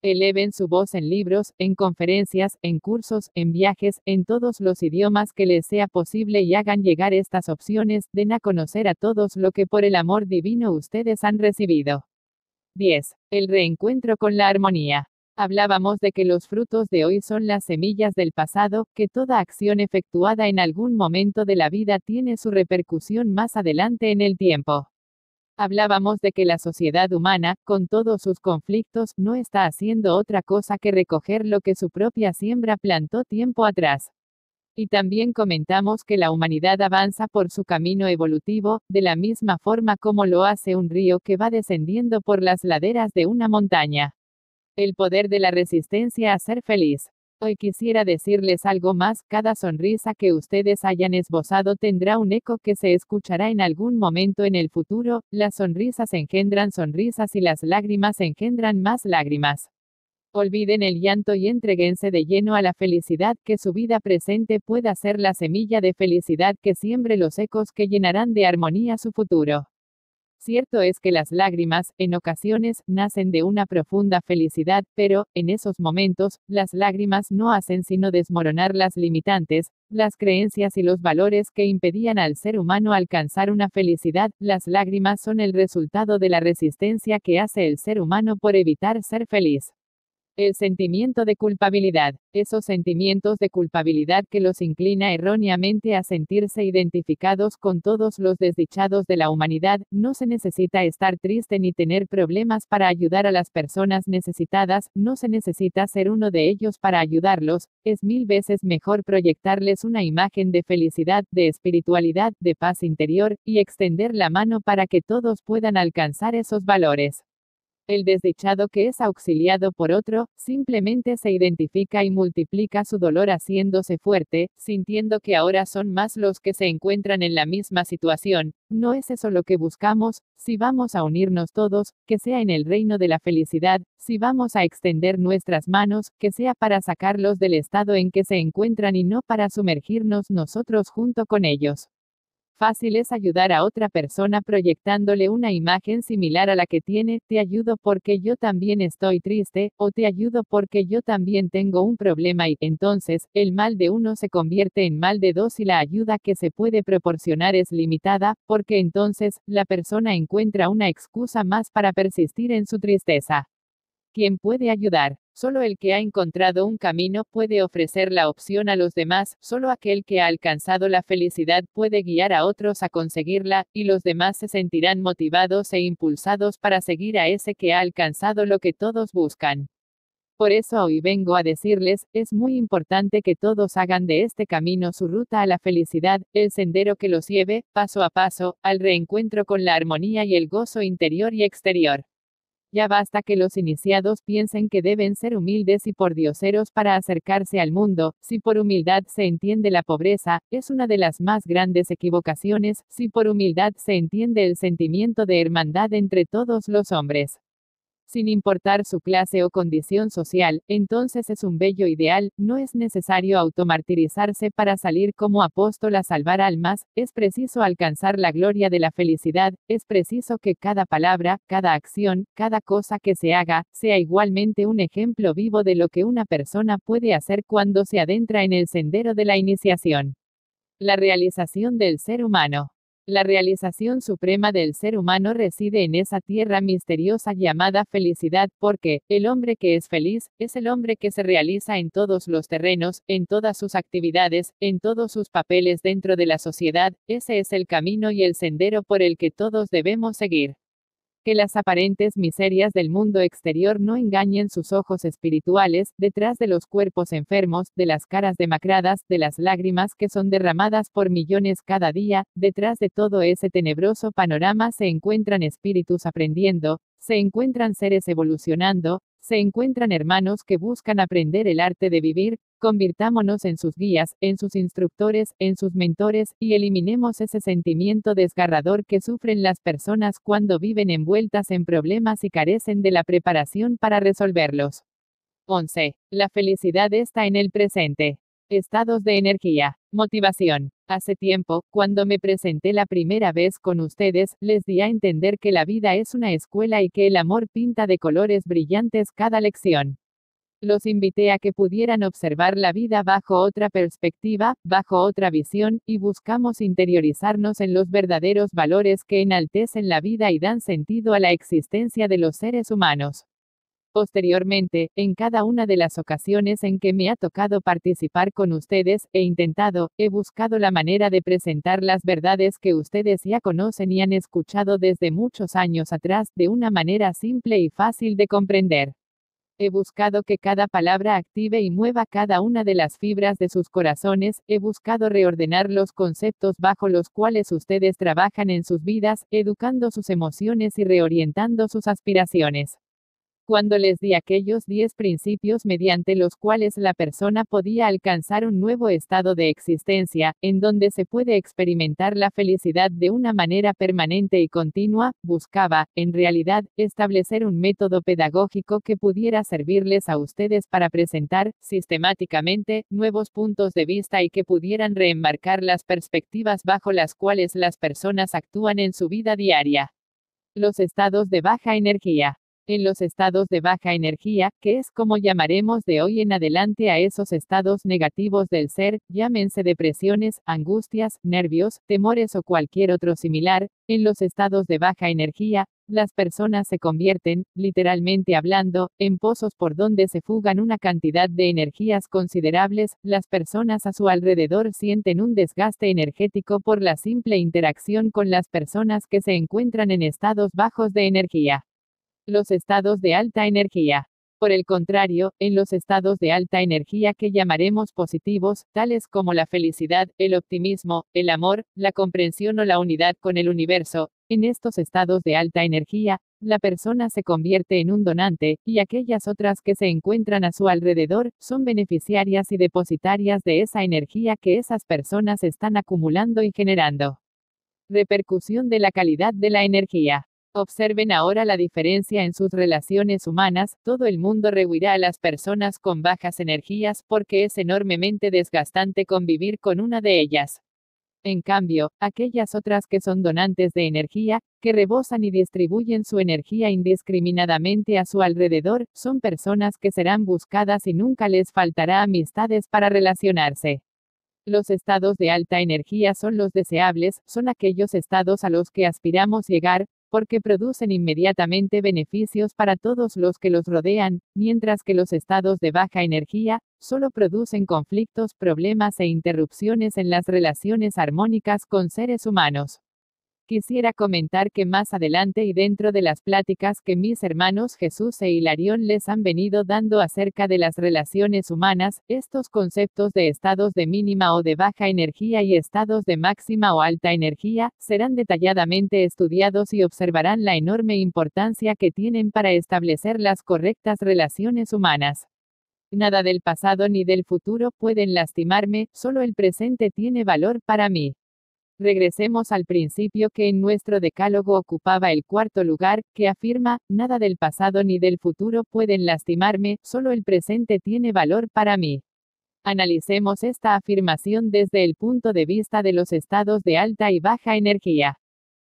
Eleven su voz en libros, en conferencias, en cursos, en viajes, en todos los idiomas que les sea posible y hagan llegar estas opciones. Den a conocer a todos lo que por el amor divino ustedes han recibido. 10. El reencuentro con la armonía. Hablábamos de que los frutos de hoy son las semillas del pasado, que toda acción efectuada en algún momento de la vida tiene su repercusión más adelante en el tiempo. Hablábamos de que la sociedad humana, con todos sus conflictos, no está haciendo otra cosa que recoger lo que su propia siembra plantó tiempo atrás. Y también comentamos que la humanidad avanza por su camino evolutivo, de la misma forma como lo hace un río que va descendiendo por las laderas de una montaña. El poder de la resistencia a ser feliz. Hoy quisiera decirles algo más: cada sonrisa que ustedes hayan esbozado tendrá un eco que se escuchará en algún momento en el futuro. Las sonrisas engendran sonrisas y las lágrimas engendran más lágrimas. Olviden el llanto y entréguense de lleno a la felicidad, que su vida presente pueda ser la semilla de felicidad que siembre los ecos que llenarán de armonía su futuro. Cierto es que las lágrimas, en ocasiones, nacen de una profunda felicidad, pero, en esos momentos, las lágrimas no hacen sino desmoronar las limitantes, las creencias y los valores que impedían al ser humano alcanzar una felicidad. Las lágrimas son el resultado de la resistencia que hace el ser humano por evitar ser feliz. El sentimiento de culpabilidad. Esos sentimientos de culpabilidad que los inclina erróneamente a sentirse identificados con todos los desdichados de la humanidad. No se necesita estar triste ni tener problemas para ayudar a las personas necesitadas, no se necesita ser uno de ellos para ayudarlos, es 1000 veces mejor proyectarles una imagen de felicidad, de espiritualidad, de paz interior, y extender la mano para que todos puedan alcanzar esos valores. El desdichado que es auxiliado por otro, simplemente se identifica y multiplica su dolor haciéndose fuerte, sintiendo que ahora son más los que se encuentran en la misma situación. No es eso lo que buscamos, si vamos a unirnos todos, que sea en el reino de la felicidad, si vamos a extender nuestras manos, que sea para sacarlos del estado en que se encuentran y no para sumergirnos nosotros junto con ellos. Fácil es ayudar a otra persona proyectándole una imagen similar a la que tiene, te ayudo porque yo también estoy triste, o te ayudo porque yo también tengo un problema y, entonces, el mal de uno se convierte en mal de dos y la ayuda que se puede proporcionar es limitada, porque entonces, la persona encuentra una excusa más para persistir en su tristeza. ¿Quién puede ayudar? Solo el que ha encontrado un camino puede ofrecer la opción a los demás, solo aquel que ha alcanzado la felicidad puede guiar a otros a conseguirla, y los demás se sentirán motivados e impulsados para seguir a ese que ha alcanzado lo que todos buscan. Por eso hoy vengo a decirles, es muy importante que todos hagan de este camino su ruta a la felicidad, el sendero que los lleve, paso a paso, al reencuentro con la armonía y el gozo interior y exterior. Ya basta que los iniciados piensen que deben ser humildes y pordioseros para acercarse al mundo. Si por humildad se entiende la pobreza, es una de las más grandes equivocaciones. Si por humildad se entiende el sentimiento de hermandad entre todos los hombres, sin importar su clase o condición social, entonces es un bello ideal. No es necesario automartirizarse para salir como apóstol a salvar almas, es preciso alcanzar la gloria de la felicidad, es preciso que cada palabra, cada acción, cada cosa que se haga, sea igualmente un ejemplo vivo de lo que una persona puede hacer cuando se adentra en el sendero de la iniciación. La realización del ser humano. La realización suprema del ser humano reside en esa tierra misteriosa llamada felicidad, porque, el hombre que es feliz, es el hombre que se realiza en todos los terrenos, en todas sus actividades, en todos sus papeles dentro de la sociedad. Ese es el camino y el sendero por el que todos debemos seguir. Que las aparentes miserias del mundo exterior no engañen sus ojos espirituales, detrás de los cuerpos enfermos, de las caras demacradas, de las lágrimas que son derramadas por millones cada día, detrás de todo ese tenebroso panorama se encuentran espíritus aprendiendo, se encuentran seres evolucionando, se encuentran hermanos que buscan aprender el arte de vivir. Convirtámonos en sus guías, en sus instructores, en sus mentores, y eliminemos ese sentimiento desgarrador que sufren las personas cuando viven envueltas en problemas y carecen de la preparación para resolverlos. 11. La felicidad está en el presente. Estados de energía. Motivación. Hace tiempo, cuando me presenté la primera vez con ustedes, les di a entender que la vida es una escuela y que el amor pinta de colores brillantes cada lección. Los invité a que pudieran observar la vida bajo otra perspectiva, bajo otra visión, y buscamos interiorizarnos en los verdaderos valores que enaltecen la vida y dan sentido a la existencia de los seres humanos. Posteriormente, en cada una de las ocasiones en que me ha tocado participar con ustedes, he buscado la manera de presentar las verdades que ustedes ya conocen y han escuchado desde muchos años atrás, de una manera simple y fácil de comprender. He buscado que cada palabra active y mueva cada una de las fibras de sus corazones, he buscado reordenar los conceptos bajo los cuales ustedes trabajan en sus vidas, educando sus emociones y reorientando sus aspiraciones. Cuando les di aquellos 10 principios mediante los cuales la persona podía alcanzar un nuevo estado de existencia, en donde se puede experimentar la felicidad de una manera permanente y continua, buscaba, en realidad, establecer un método pedagógico que pudiera servirles a ustedes para presentar, sistemáticamente, nuevos puntos de vista y que pudieran reenmarcar las perspectivas bajo las cuales las personas actúan en su vida diaria. Los estados de baja energía. En los estados de baja energía, que es como llamaremos de hoy en adelante a esos estados negativos del ser, llámense depresiones, angustias, nervios, temores o cualquier otro similar, en los estados de baja energía, las personas se convierten, literalmente hablando, en pozos por donde se fugan una cantidad de energías considerables. Las personas a su alrededor sienten un desgaste energético por la simple interacción con las personas que se encuentran en estados bajos de energía. Los estados de alta energía. Por el contrario, en los estados de alta energía que llamaremos positivos, tales como la felicidad, el optimismo, el amor, la comprensión o la unidad con el universo, en estos estados de alta energía, la persona se convierte en un donante, y aquellas otras que se encuentran a su alrededor, son beneficiarias y depositarias de esa energía que esas personas están acumulando y generando. Repercusión de la calidad de la energía. Observen ahora la diferencia en sus relaciones humanas. Todo el mundo rehuirá a las personas con bajas energías porque es enormemente desgastante convivir con una de ellas. En cambio, aquellas otras que son donantes de energía, que rebosan y distribuyen su energía indiscriminadamente a su alrededor, son personas que serán buscadas y nunca les faltará amistades para relacionarse. Los estados de alta energía son los deseables, son aquellos estados a los que aspiramos llegar, porque producen inmediatamente beneficios para todos los que los rodean, mientras que los estados de baja energía, solo producen conflictos, problemas e interrupciones en las relaciones armónicas con seres humanos. Quisiera comentar que más adelante y dentro de las pláticas que mis hermanos Jesús e Hilarión les han venido dando acerca de las relaciones humanas, estos conceptos de estados de mínima o de baja energía y estados de máxima o alta energía, serán detalladamente estudiados y observarán la enorme importancia que tienen para establecer las correctas relaciones humanas. Nada del pasado ni del futuro pueden lastimarme, solo el presente tiene valor para mí. Regresemos al principio que en nuestro decálogo ocupaba el cuarto lugar, que afirma, nada del pasado ni del futuro pueden lastimarme, solo el presente tiene valor para mí. Analicemos esta afirmación desde el punto de vista de los estados de alta y baja energía.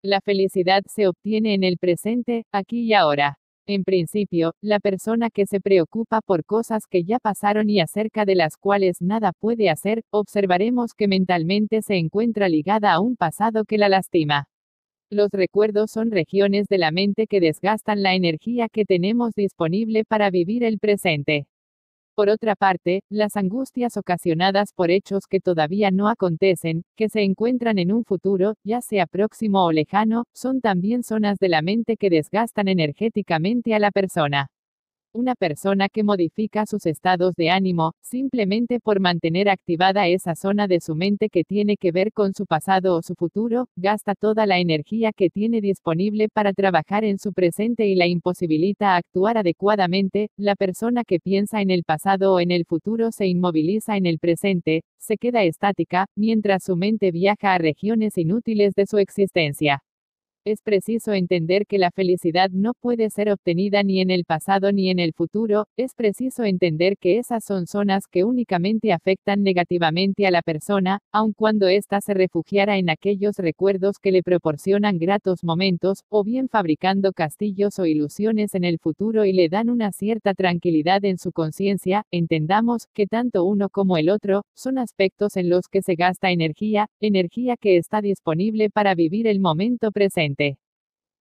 La felicidad se obtiene en el presente, aquí y ahora. En principio, la persona que se preocupa por cosas que ya pasaron y acerca de las cuales nada puede hacer, observaremos que mentalmente se encuentra ligada a un pasado que la lastima. Los recuerdos son regiones de la mente que desgastan la energía que tenemos disponible para vivir el presente. Por otra parte, las angustias ocasionadas por hechos que todavía no acontecen, que se encuentran en un futuro, ya sea próximo o lejano, son también zonas de la mente que desgastan energéticamente a la persona. Una persona que modifica sus estados de ánimo, simplemente por mantener activada esa zona de su mente que tiene que ver con su pasado o su futuro, gasta toda la energía que tiene disponible para trabajar en su presente y la imposibilita actuar adecuadamente. La persona que piensa en el pasado o en el futuro se inmoviliza en el presente, se queda estática, mientras su mente viaja a regiones inútiles de su existencia. Es preciso entender que la felicidad no puede ser obtenida ni en el pasado ni en el futuro, es preciso entender que esas son zonas que únicamente afectan negativamente a la persona, aun cuando ésta se refugiara en aquellos recuerdos que le proporcionan gratos momentos, o bien fabricando castillos o ilusiones en el futuro y le dan una cierta tranquilidad en su conciencia. Entendamos que tanto uno como el otro, son aspectos en los que se gasta energía que está disponible para vivir el momento presente.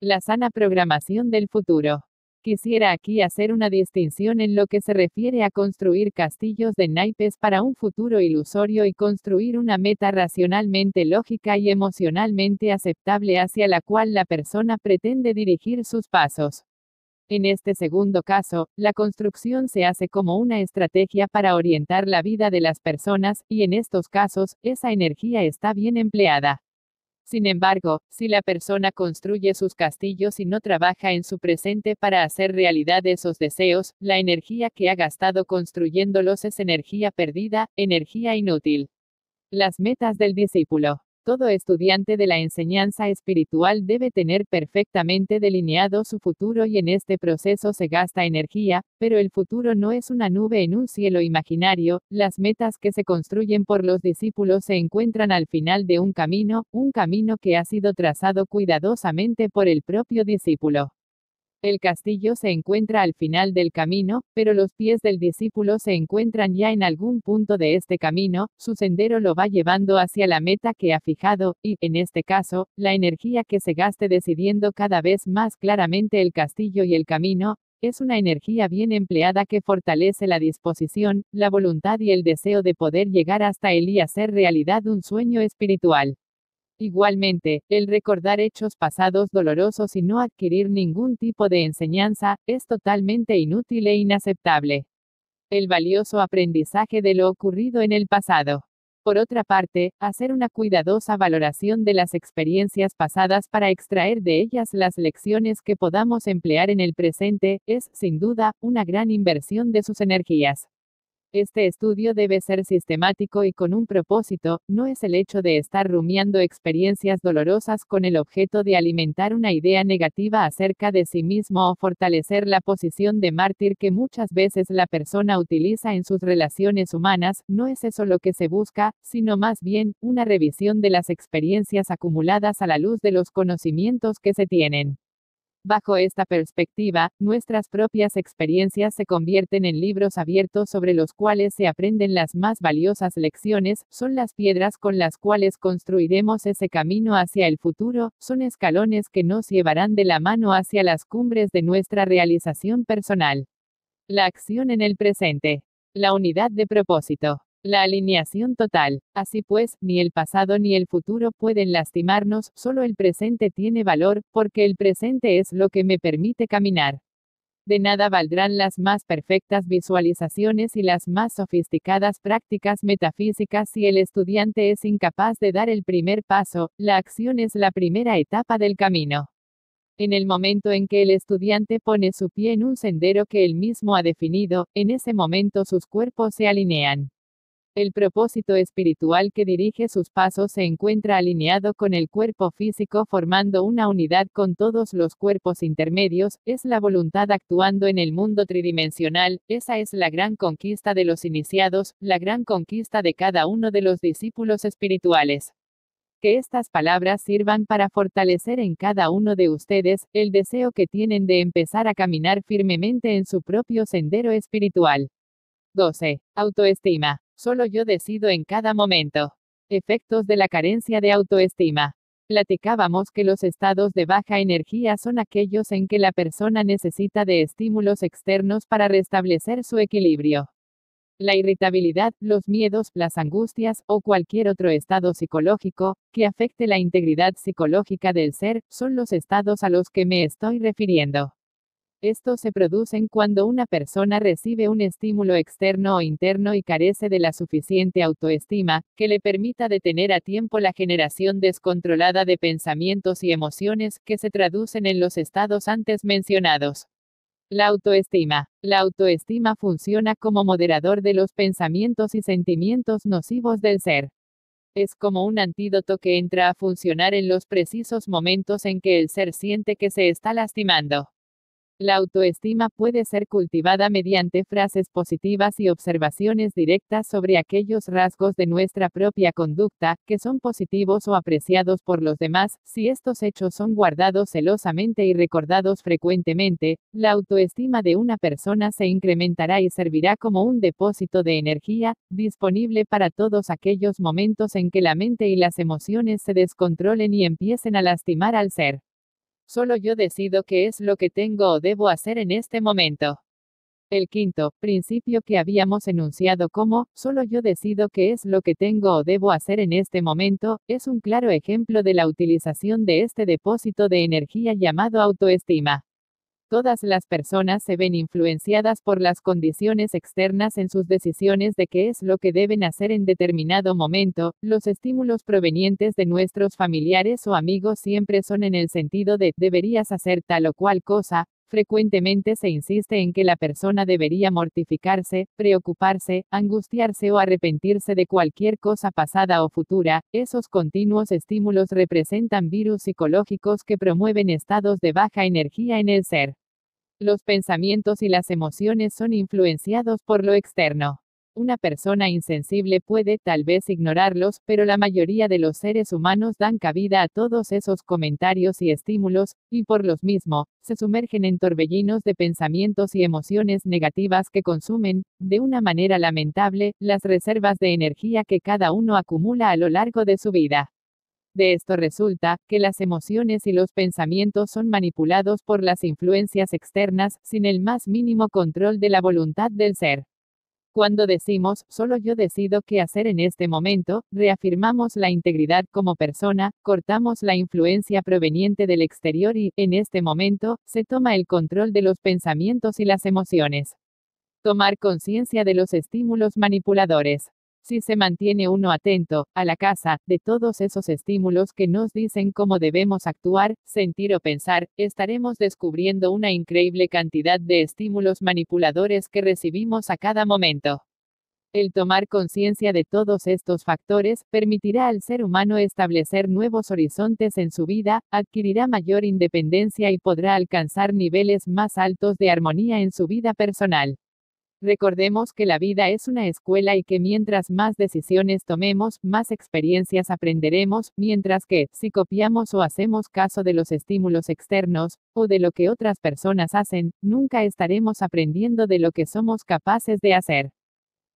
La sana programación del futuro. Quisiera aquí hacer una distinción en lo que se refiere a construir castillos de naipes para un futuro ilusorio y construir una meta racionalmente lógica y emocionalmente aceptable hacia la cual la persona pretende dirigir sus pasos. En este segundo caso, la construcción se hace como una estrategia para orientar la vida de las personas, y en estos casos, esa energía está bien empleada. Sin embargo, si la persona construye sus castillos y no trabaja en su presente para hacer realidad esos deseos, la energía que ha gastado construyéndolos es energía perdida, energía inútil. Las metas del discípulo. Todo estudiante de la enseñanza espiritual debe tener perfectamente delineado su futuro y en este proceso se gasta energía, pero el futuro no es una nube en un cielo imaginario. Las metas que se construyen por los discípulos se encuentran al final de un camino que ha sido trazado cuidadosamente por el propio discípulo. El castillo se encuentra al final del camino, pero los pies del discípulo se encuentran ya en algún punto de este camino, su sendero lo va llevando hacia la meta que ha fijado, y, en este caso, la energía que se gaste decidiendo cada vez más claramente el castillo y el camino, es una energía bien empleada que fortalece la disposición, la voluntad y el deseo de poder llegar hasta él y hacer realidad un sueño espiritual. Igualmente, el recordar hechos pasados dolorosos y no adquirir ningún tipo de enseñanza, es totalmente inútil e inaceptable. El valioso aprendizaje de lo ocurrido en el pasado. Por otra parte, hacer una cuidadosa valoración de las experiencias pasadas para extraer de ellas las lecciones que podamos emplear en el presente, es, sin duda, una gran inversión de sus energías. Este estudio debe ser sistemático y con un propósito, no es el hecho de estar rumiando experiencias dolorosas con el objeto de alimentar una idea negativa acerca de sí mismo o fortalecer la posición de mártir que muchas veces la persona utiliza en sus relaciones humanas, no es eso lo que se busca, sino más bien, una revisión de las experiencias acumuladas a la luz de los conocimientos que se tienen. Bajo esta perspectiva, nuestras propias experiencias se convierten en libros abiertos sobre los cuales se aprenden las más valiosas lecciones, son las piedras con las cuales construiremos ese camino hacia el futuro, son escalones que nos llevarán de la mano hacia las cumbres de nuestra realización personal. La acción en el presente. La unidad de propósito. La alineación total. Así pues, ni el pasado ni el futuro pueden lastimarnos, solo el presente tiene valor, porque el presente es lo que me permite caminar. De nada valdrán las más perfectas visualizaciones y las más sofisticadas prácticas metafísicas si el estudiante es incapaz de dar el primer paso, la acción es la primera etapa del camino. En el momento en que el estudiante pone su pie en un sendero que él mismo ha definido, en ese momento sus cuerpos se alinean. El propósito espiritual que dirige sus pasos se encuentra alineado con el cuerpo físico formando una unidad con todos los cuerpos intermedios, es la voluntad actuando en el mundo tridimensional, esa es la gran conquista de los iniciados, la gran conquista de cada uno de los discípulos espirituales. Que estas palabras sirvan para fortalecer en cada uno de ustedes, el deseo que tienen de empezar a caminar firmemente en su propio sendero espiritual. 12. Autoestima. Solo yo decido en cada momento. Efectos de la carencia de autoestima. Platicábamos que los estados de baja energía son aquellos en que la persona necesita de estímulos externos para restablecer su equilibrio. La irritabilidad, los miedos, las angustias, o cualquier otro estado psicológico, que afecte la integridad psicológica del ser, son los estados a los que me estoy refiriendo. Estos se producen cuando una persona recibe un estímulo externo o interno y carece de la suficiente autoestima, que le permita detener a tiempo la generación descontrolada de pensamientos y emociones, que se traducen en los estados antes mencionados. La autoestima. La autoestima funciona como moderador de los pensamientos y sentimientos nocivos del ser. Es como un antídoto que entra a funcionar en los precisos momentos en que el ser siente que se está lastimando. La autoestima puede ser cultivada mediante frases positivas y observaciones directas sobre aquellos rasgos de nuestra propia conducta, que son positivos o apreciados por los demás. Si estos hechos son guardados celosamente y recordados frecuentemente, la autoestima de una persona se incrementará y servirá como un depósito de energía, disponible para todos aquellos momentos en que la mente y las emociones se descontrolen y empiecen a lastimar al ser. Solo yo decido qué es lo que tengo o debo hacer en este momento. El quinto principio que habíamos enunciado como, solo yo decido qué es lo que tengo o debo hacer en este momento, es un claro ejemplo de la utilización de este depósito de energía llamado autoestima. Todas las personas se ven influenciadas por las condiciones externas en sus decisiones de qué es lo que deben hacer en determinado momento. Los estímulos provenientes de nuestros familiares o amigos siempre son en el sentido de deberías hacer tal o cual cosa. Frecuentemente se insiste en que la persona debería mortificarse, preocuparse, angustiarse o arrepentirse de cualquier cosa pasada o futura. Esos continuos estímulos representan virus psicológicos que promueven estados de baja energía en el ser. Los pensamientos y las emociones son influenciados por lo externo. Una persona insensible puede tal vez ignorarlos, pero la mayoría de los seres humanos dan cabida a todos esos comentarios y estímulos, y por los mismos, se sumergen en torbellinos de pensamientos y emociones negativas que consumen, de una manera lamentable, las reservas de energía que cada uno acumula a lo largo de su vida. De esto resulta, que las emociones y los pensamientos son manipulados por las influencias externas, sin el más mínimo control de la voluntad del ser. Cuando decimos, solo yo decido qué hacer en este momento, reafirmamos la integridad como persona, cortamos la influencia proveniente del exterior y, en este momento, se toma el control de los pensamientos y las emociones. Tomar conciencia de los estímulos manipuladores. Si se mantiene uno atento, a la caza, de todos esos estímulos que nos dicen cómo debemos actuar, sentir o pensar, estaremos descubriendo una increíble cantidad de estímulos manipuladores que recibimos a cada momento. El tomar conciencia de todos estos factores, permitirá al ser humano establecer nuevos horizontes en su vida, adquirirá mayor independencia y podrá alcanzar niveles más altos de armonía en su vida personal. Recordemos que la vida es una escuela y que mientras más decisiones tomemos, más experiencias aprenderemos, mientras que, si copiamos o hacemos caso de los estímulos externos, o de lo que otras personas hacen, nunca estaremos aprendiendo de lo que somos capaces de hacer.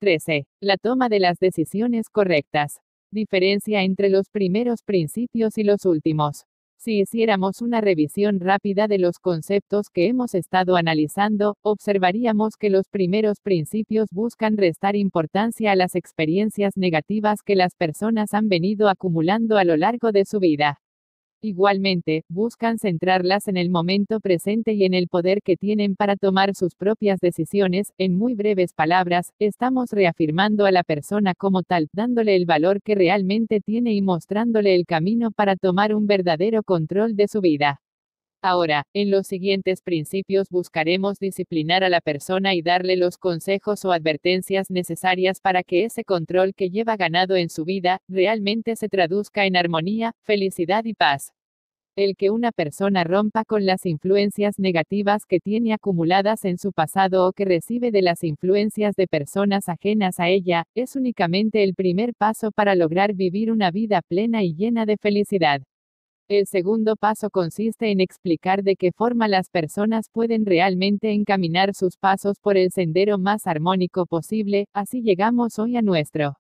13. La toma de las decisiones correctas. Diferencia entre los primeros principios y los últimos. Si hiciéramos una revisión rápida de los conceptos que hemos estado analizando, observaríamos que los primeros principios buscan restar importancia a las experiencias negativas que las personas han venido acumulando a lo largo de su vida. Igualmente, buscan centrarlas en el momento presente y en el poder que tienen para tomar sus propias decisiones. En muy breves palabras, estamos reafirmando a la persona como tal, dándole el valor que realmente tiene y mostrándole el camino para tomar un verdadero control de su vida. Ahora, en los siguientes principios buscaremos disciplinar a la persona y darle los consejos o advertencias necesarias para que ese control que lleva ganado en su vida, realmente se traduzca en armonía, felicidad y paz. El que una persona rompa con las influencias negativas que tiene acumuladas en su pasado o que recibe de las influencias de personas ajenas a ella, es únicamente el primer paso para lograr vivir una vida plena y llena de felicidad. El segundo paso consiste en explicar de qué forma las personas pueden realmente encaminar sus pasos por el sendero más armónico posible. Así llegamos hoy a nuestro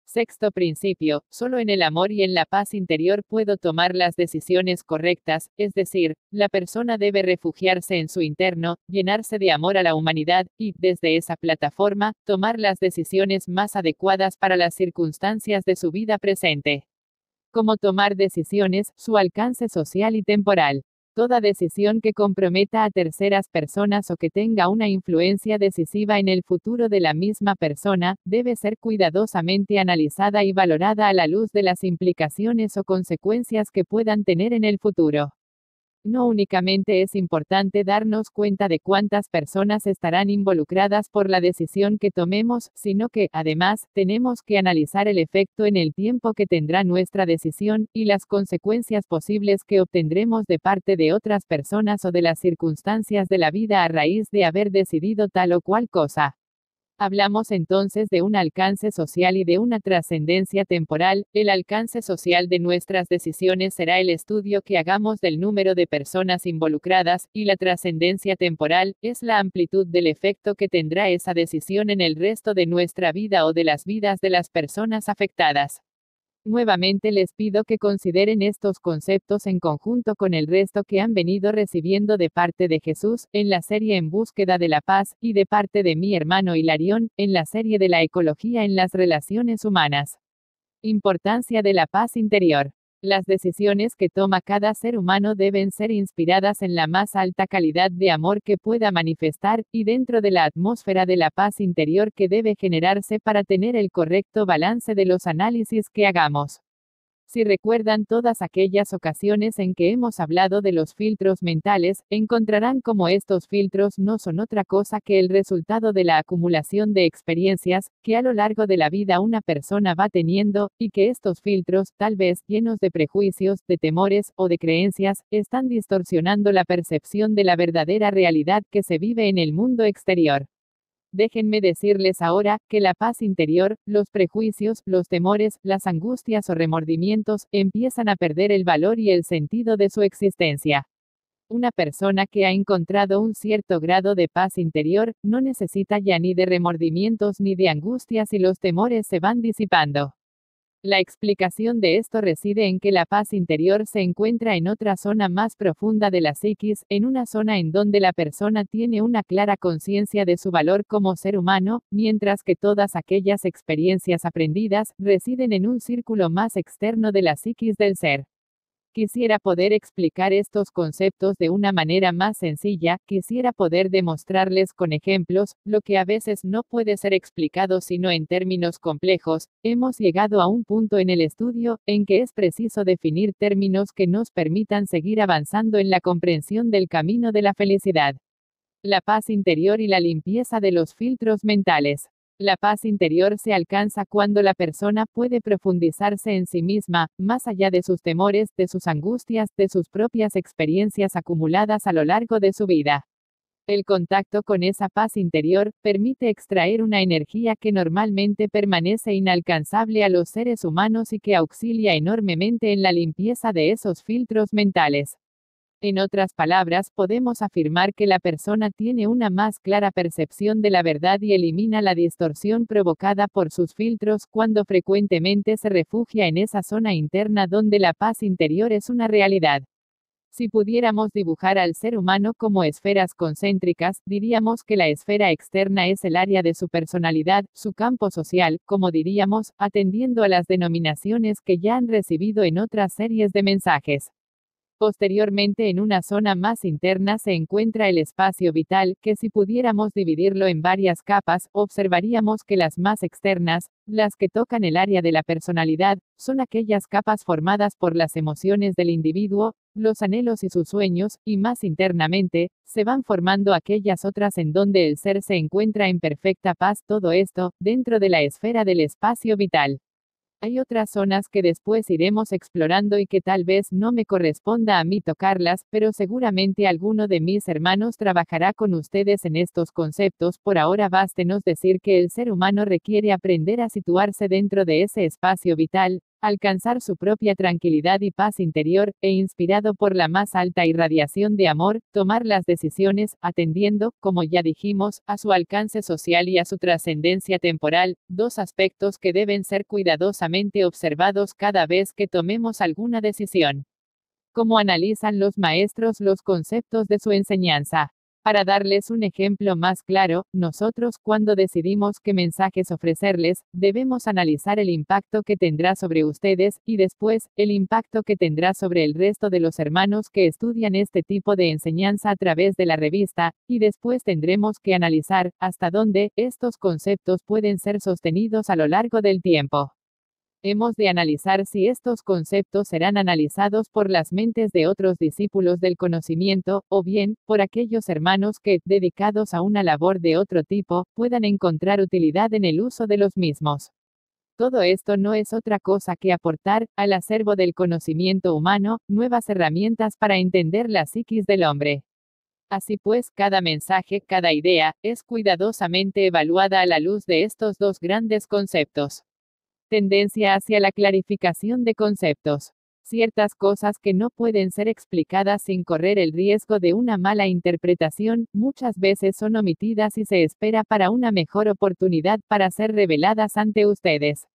sexto principio: solo en el amor y en la paz interior puedo tomar las decisiones correctas, es decir, la persona debe refugiarse en su interno, llenarse de amor a la humanidad, y, desde esa plataforma, tomar las decisiones más adecuadas para las circunstancias de su vida presente. Cómo tomar decisiones, su alcance social y temporal. Toda decisión que comprometa a terceras personas o que tenga una influencia decisiva en el futuro de la misma persona, debe ser cuidadosamente analizada y valorada a la luz de las implicaciones o consecuencias que puedan tener en el futuro. No únicamente es importante darnos cuenta de cuántas personas estarán involucradas por la decisión que tomemos, sino que, además, tenemos que analizar el efecto en el tiempo que tendrá nuestra decisión, y las consecuencias posibles que obtendremos de parte de otras personas o de las circunstancias de la vida a raíz de haber decidido tal o cual cosa. Hablamos entonces de un alcance social y de una trascendencia temporal. El alcance social de nuestras decisiones será el estudio que hagamos del número de personas involucradas, y la trascendencia temporal es la amplitud del efecto que tendrá esa decisión en el resto de nuestra vida o de las vidas de las personas afectadas. Nuevamente les pido que consideren estos conceptos en conjunto con el resto que han venido recibiendo de parte de Jesús, en la serie En búsqueda de la paz, y de parte de mi hermano Hilarión, en la serie de la ecología en las relaciones humanas. Importancia de la paz interior. Las decisiones que toma cada ser humano deben ser inspiradas en la más alta calidad de amor que pueda manifestar, y dentro de la atmósfera de la paz interior que debe generarse para tener el correcto balance de los análisis que hagamos. Si recuerdan todas aquellas ocasiones en que hemos hablado de los filtros mentales, encontrarán cómo estos filtros no son otra cosa que el resultado de la acumulación de experiencias que a lo largo de la vida una persona va teniendo, y que estos filtros, tal vez llenos de prejuicios, de temores o de creencias, están distorsionando la percepción de la verdadera realidad que se vive en el mundo exterior. Déjenme decirles ahora, que la paz interior, los prejuicios, los temores, las angustias o remordimientos, empiezan a perder el valor y el sentido de su existencia. Una persona que ha encontrado un cierto grado de paz interior, no necesita ya ni de remordimientos ni de angustias y los temores se van disipando. La explicación de esto reside en que la paz interior se encuentra en otra zona más profunda de la psiquis, en una zona en donde la persona tiene una clara conciencia de su valor como ser humano, mientras que todas aquellas experiencias aprendidas residen en un círculo más externo de la psiquis del ser. Quisiera poder explicar estos conceptos de una manera más sencilla, quisiera poder demostrarles con ejemplos, lo que a veces no puede ser explicado sino en términos complejos. Hemos llegado a un punto en el estudio, en que es preciso definir términos que nos permitan seguir avanzando en la comprensión del camino de la felicidad. La paz interior y la limpieza de los filtros mentales. La paz interior se alcanza cuando la persona puede profundizarse en sí misma, más allá de sus temores, de sus angustias, de sus propias experiencias acumuladas a lo largo de su vida. El contacto con esa paz interior permite extraer una energía que normalmente permanece inalcanzable a los seres humanos y que auxilia enormemente en la limpieza de esos filtros mentales. En otras palabras, podemos afirmar que la persona tiene una más clara percepción de la verdad y elimina la distorsión provocada por sus filtros cuando frecuentemente se refugia en esa zona interna donde la paz interior es una realidad. Si pudiéramos dibujar al ser humano como esferas concéntricas, diríamos que la esfera externa es el área de su personalidad, su campo social, como diríamos, atendiendo a las denominaciones que ya han recibido en otras series de mensajes. Posteriormente, en una zona más interna se encuentra el espacio vital, que si pudiéramos dividirlo en varias capas, observaríamos que las más externas, las que tocan el área de la personalidad, son aquellas capas formadas por las emociones del individuo, los anhelos y sus sueños, y más internamente, se van formando aquellas otras en donde el ser se encuentra en perfecta paz, todo esto, dentro de la esfera del espacio vital. Hay otras zonas que después iremos explorando y que tal vez no me corresponda a mí tocarlas, pero seguramente alguno de mis hermanos trabajará con ustedes en estos conceptos. Por ahora bástenos decir que el ser humano requiere aprender a situarse dentro de ese espacio vital, alcanzar su propia tranquilidad y paz interior, e inspirado por la más alta irradiación de amor, tomar las decisiones, atendiendo, como ya dijimos, a su alcance social y a su trascendencia temporal, dos aspectos que deben ser cuidadosamente observados cada vez que tomemos alguna decisión. ¿Cómo analizan los maestros los conceptos de su enseñanza? Para darles un ejemplo más claro, nosotros, cuando decidimos qué mensajes ofrecerles, debemos analizar el impacto que tendrá sobre ustedes, y después, el impacto que tendrá sobre el resto de los hermanos que estudian este tipo de enseñanza a través de la revista, y después tendremos que analizar, hasta dónde, estos conceptos pueden ser sostenidos a lo largo del tiempo. Hemos de analizar si estos conceptos serán analizados por las mentes de otros discípulos del conocimiento, o bien, por aquellos hermanos que, dedicados a una labor de otro tipo, puedan encontrar utilidad en el uso de los mismos. Todo esto no es otra cosa que aportar, al acervo del conocimiento humano, nuevas herramientas para entender la psiquis del hombre. Así pues, cada mensaje, cada idea, es cuidadosamente evaluada a la luz de estos dos grandes conceptos. Tendencia hacia la clarificación de conceptos. Ciertas cosas que no pueden ser explicadas sin correr el riesgo de una mala interpretación, muchas veces son omitidas y se espera para una mejor oportunidad para ser reveladas ante ustedes.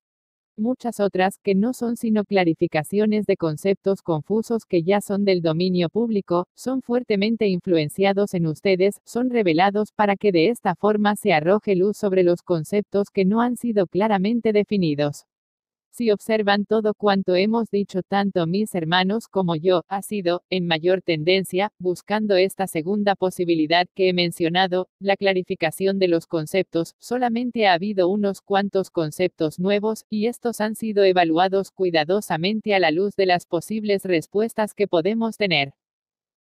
Muchas otras, que no son sino clarificaciones de conceptos confusos que ya son del dominio público, son fuertemente influenciados en ustedes, son revelados para que de esta forma se arroje luz sobre los conceptos que no han sido claramente definidos. Si observan, todo cuanto hemos dicho tanto mis hermanos como yo, ha sido, en mayor tendencia, buscando esta segunda posibilidad que he mencionado, la clarificación de los conceptos. Solamente ha habido unos cuantos conceptos nuevos, y estos han sido evaluados cuidadosamente a la luz de las posibles respuestas que podemos tener.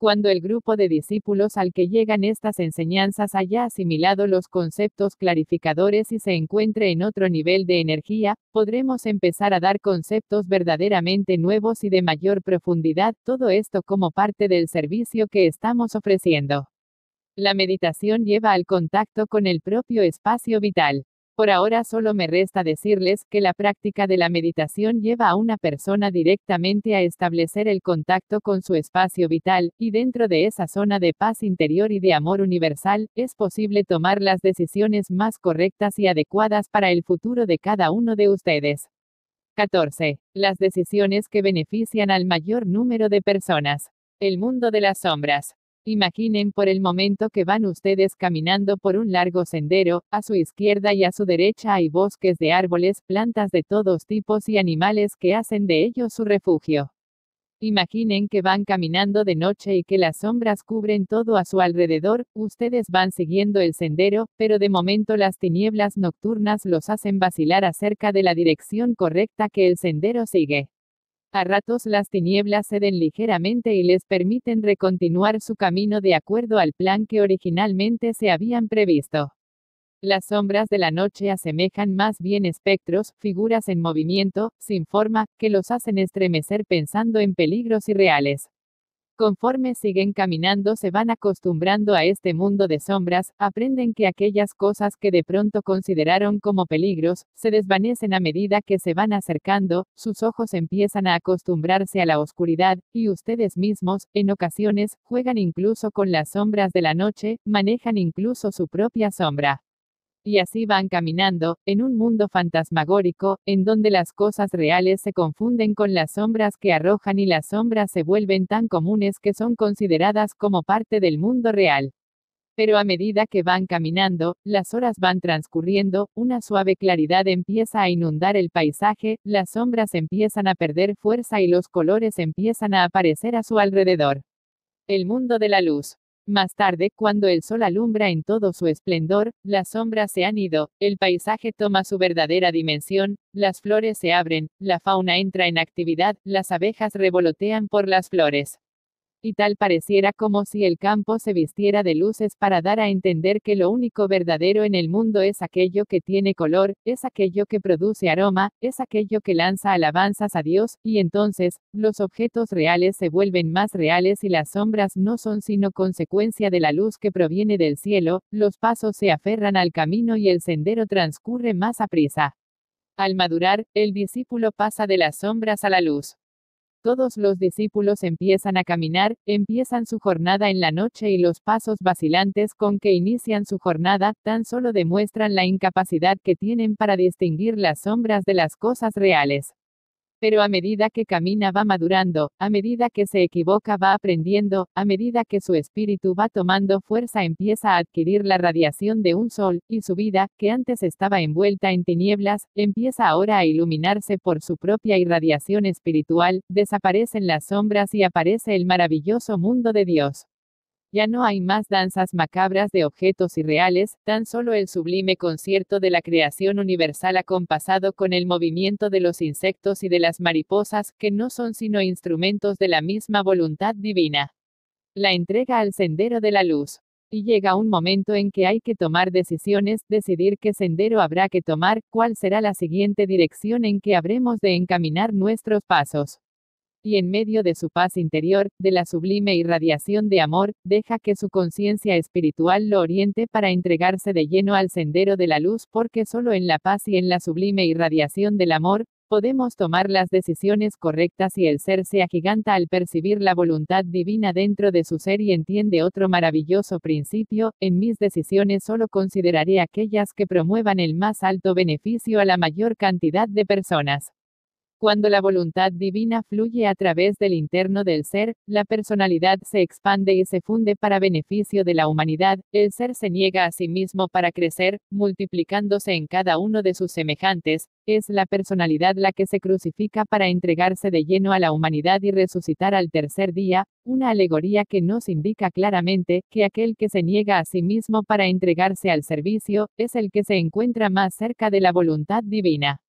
Cuando el grupo de discípulos al que llegan estas enseñanzas haya asimilado los conceptos clarificadores y se encuentre en otro nivel de energía, podremos empezar a dar conceptos verdaderamente nuevos y de mayor profundidad, todo esto como parte del servicio que estamos ofreciendo. La meditación lleva al contacto con el propio espacio vital. Por ahora solo me resta decirles que la práctica de la meditación lleva a una persona directamente a establecer el contacto con su espacio vital, y dentro de esa zona de paz interior y de amor universal, es posible tomar las decisiones más correctas y adecuadas para el futuro de cada uno de ustedes. 14. Las decisiones que benefician al mayor número de personas. El mundo de las sombras. Imaginen por el momento que van ustedes caminando por un largo sendero, a su izquierda y a su derecha hay bosques de árboles, plantas de todos tipos y animales que hacen de ellos su refugio. Imaginen que van caminando de noche y que las sombras cubren todo a su alrededor, ustedes van siguiendo el sendero, pero de momento las tinieblas nocturnas los hacen vacilar acerca de la dirección correcta que el sendero sigue. A ratos las tinieblas ceden ligeramente y les permiten recontinuar su camino de acuerdo al plan que originalmente se habían previsto. Las sombras de la noche asemejan más bien espectros, figuras en movimiento, sin forma, que los hacen estremecer pensando en peligros irreales. Conforme siguen caminando se van acostumbrando a este mundo de sombras, aprenden que aquellas cosas que de pronto consideraron como peligros, se desvanecen a medida que se van acercando, sus ojos empiezan a acostumbrarse a la oscuridad, y ustedes mismos, en ocasiones, juegan incluso con las sombras de la noche, manejan incluso su propia sombra. Y así van caminando, en un mundo fantasmagórico, en donde las cosas reales se confunden con las sombras que arrojan y las sombras se vuelven tan comunes que son consideradas como parte del mundo real. Pero a medida que van caminando, las horas van transcurriendo, una suave claridad empieza a inundar el paisaje, las sombras empiezan a perder fuerza y los colores empiezan a aparecer a su alrededor. El mundo de la luz. Más tarde, cuando el sol alumbra en todo su esplendor, las sombras se han ido, el paisaje toma su verdadera dimensión, las flores se abren, la fauna entra en actividad, las abejas revolotean por las flores. Y tal pareciera como si el campo se vistiera de luces para dar a entender que lo único verdadero en el mundo es aquello que tiene color, es aquello que produce aroma, es aquello que lanza alabanzas a Dios, y entonces, los objetos reales se vuelven más reales y las sombras no son sino consecuencia de la luz que proviene del cielo, los pasos se aferran al camino y el sendero transcurre más aprisa. Al madurar, el discípulo pasa de las sombras a la luz. Todos los discípulos empiezan a caminar, empiezan su jornada en la noche y los pasos vacilantes con que inician su jornada, tan solo demuestran la incapacidad que tienen para distinguir las sombras de las cosas reales. Pero a medida que camina va madurando, a medida que se equivoca va aprendiendo, a medida que su espíritu va tomando fuerza empieza a adquirir la radiación de un sol, y su vida, que antes estaba envuelta en tinieblas, empieza ahora a iluminarse por su propia irradiación espiritual, desaparecen las sombras y aparece el maravilloso mundo de Dios. Ya no hay más danzas macabras de objetos irreales, tan solo el sublime concierto de la creación universal acompasado con el movimiento de los insectos y de las mariposas, que no son sino instrumentos de la misma voluntad divina. La entrega al sendero de la luz. Y llega un momento en que hay que tomar decisiones, decidir qué sendero habrá que tomar, cuál será la siguiente dirección en que habremos de encaminar nuestros pasos. Y en medio de su paz interior, de la sublime irradiación de amor, deja que su conciencia espiritual lo oriente para entregarse de lleno al sendero de la luz, porque solo en la paz y en la sublime irradiación del amor, podemos tomar las decisiones correctas y el ser se agiganta al percibir la voluntad divina dentro de su ser y entiende otro maravilloso principio, en mis decisiones solo consideraré aquellas que promuevan el más alto beneficio a la mayor cantidad de personas. Cuando la voluntad divina fluye a través del interno del ser, la personalidad se expande y se funde para beneficio de la humanidad, el ser se niega a sí mismo para crecer, multiplicándose en cada uno de sus semejantes, es la personalidad la que se crucifica para entregarse de lleno a la humanidad y resucitar al tercer día, una alegoría que nos indica claramente que aquel que se niega a sí mismo para entregarse al servicio, es el que se encuentra más cerca de la voluntad divina.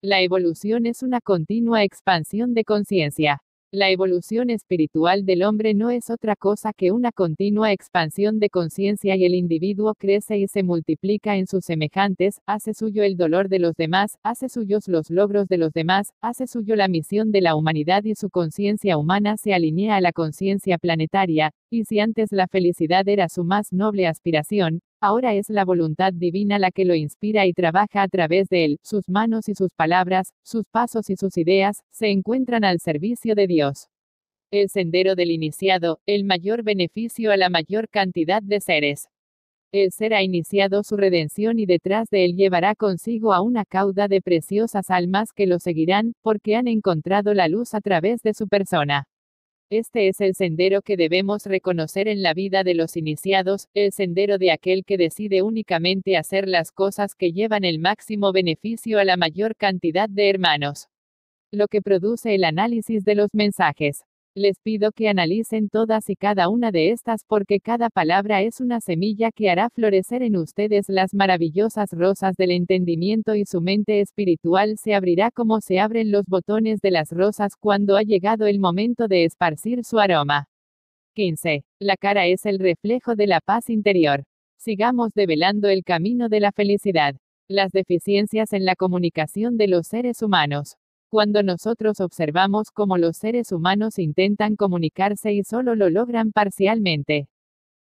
La evolución es una continua expansión de conciencia. La evolución espiritual del hombre no es otra cosa que una continua expansión de conciencia y el individuo crece y se multiplica en sus semejantes, hace suyo el dolor de los demás, hace suyos los logros de los demás, hace suyo la misión de la humanidad y su conciencia humana se alinea a la conciencia planetaria, y si antes la felicidad era su más noble aspiración, ahora es la voluntad divina la que lo inspira y trabaja a través de él, sus manos y sus palabras, sus pasos y sus ideas, se encuentran al servicio de Dios. El sendero del iniciado, el mayor beneficio a la mayor cantidad de seres. El ser ha iniciado su redención y detrás de él llevará consigo a una cauda de preciosas almas que lo seguirán, porque han encontrado la luz a través de su persona. Este es el sendero que debemos reconocer en la vida de los iniciados, el sendero de aquel que decide únicamente hacer las cosas que llevan el máximo beneficio a la mayor cantidad de hermanos. Lo que produce el análisis de los mensajes. Les pido que analicen todas y cada una de estas porque cada palabra es una semilla que hará florecer en ustedes las maravillosas rosas del entendimiento y su mente espiritual se abrirá como se abren los botones de las rosas cuando ha llegado el momento de esparcir su aroma. 15. La cara es el reflejo de la paz interior. Sigamos develando el camino de la felicidad. Las deficiencias en la comunicación de los seres humanos. Cuando nosotros observamos cómo los seres humanos intentan comunicarse y solo lo logran parcialmente.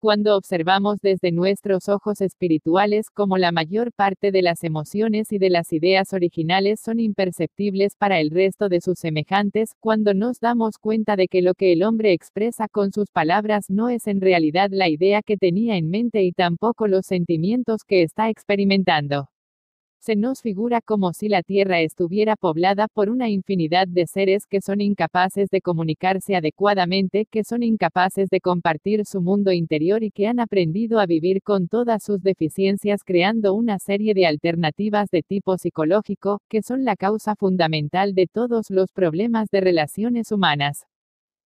Cuando observamos desde nuestros ojos espirituales cómo la mayor parte de las emociones y de las ideas originales son imperceptibles para el resto de sus semejantes, cuando nos damos cuenta de que lo que el hombre expresa con sus palabras no es en realidad la idea que tenía en mente y tampoco los sentimientos que está experimentando. Se nos figura como si la Tierra estuviera poblada por una infinidad de seres que son incapaces de comunicarse adecuadamente, que son incapaces de compartir su mundo interior y que han aprendido a vivir con todas sus deficiencias creando una serie de alternativas de tipo psicológico, que son la causa fundamental de todos los problemas de relaciones humanas.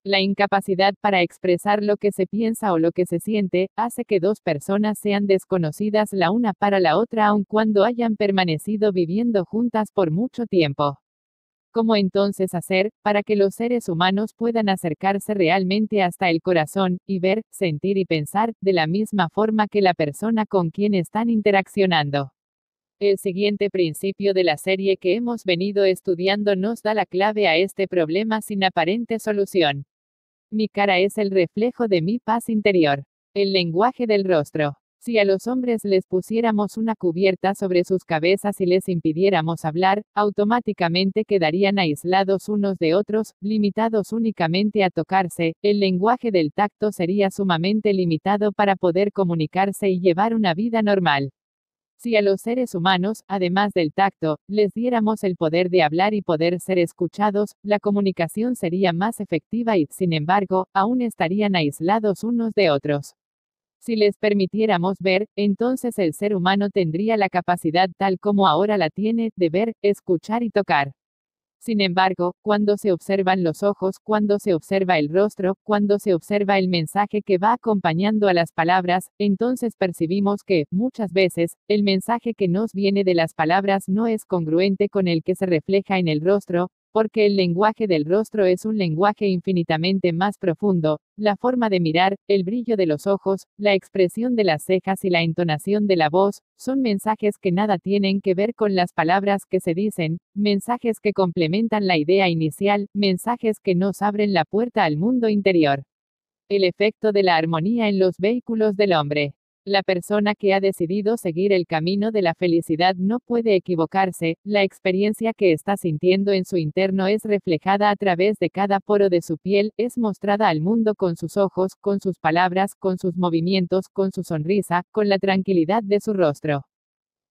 La incapacidad para expresar lo que se piensa o lo que se siente, hace que dos personas sean desconocidas la una para la otra aun cuando hayan permanecido viviendo juntas por mucho tiempo. ¿Cómo entonces hacer, para que los seres humanos puedan acercarse realmente hasta el corazón, y ver, sentir y pensar, de la misma forma que la persona con quien están interaccionando? El siguiente principio de la serie que hemos venido estudiando nos da la clave a este problema sin aparente solución. Mi cara es el reflejo de mi paz interior. El lenguaje del rostro. Si a los hombres les pusiéramos una cubierta sobre sus cabezas y les impidiéramos hablar, automáticamente quedarían aislados unos de otros, limitados únicamente a tocarse, el lenguaje del tacto sería sumamente limitado para poder comunicarse y llevar una vida normal. Si a los seres humanos, además del tacto, les diéramos el poder de hablar y poder ser escuchados, la comunicación sería más efectiva y, sin embargo, aún estarían aislados unos de otros. Si les permitiéramos ver, entonces el ser humano tendría la capacidad tal como ahora la tiene, de ver, escuchar y tocar. Sin embargo, cuando se observan los ojos, cuando se observa el rostro, cuando se observa el mensaje que va acompañando a las palabras, entonces percibimos que, muchas veces, el mensaje que nos viene de las palabras no es congruente con el que se refleja en el rostro, porque el lenguaje del rostro es un lenguaje infinitamente más profundo, la forma de mirar, el brillo de los ojos, la expresión de las cejas y la entonación de la voz, son mensajes que nada tienen que ver con las palabras que se dicen, mensajes que complementan la idea inicial, mensajes que nos abren la puerta al mundo interior. El efecto de la armonía en los vehículos del hombre. La persona que ha decidido seguir el camino de la felicidad no puede equivocarse, la experiencia que está sintiendo en su interno es reflejada a través de cada poro de su piel, es mostrada al mundo con sus ojos, con sus palabras, con sus movimientos, con su sonrisa, con la tranquilidad de su rostro.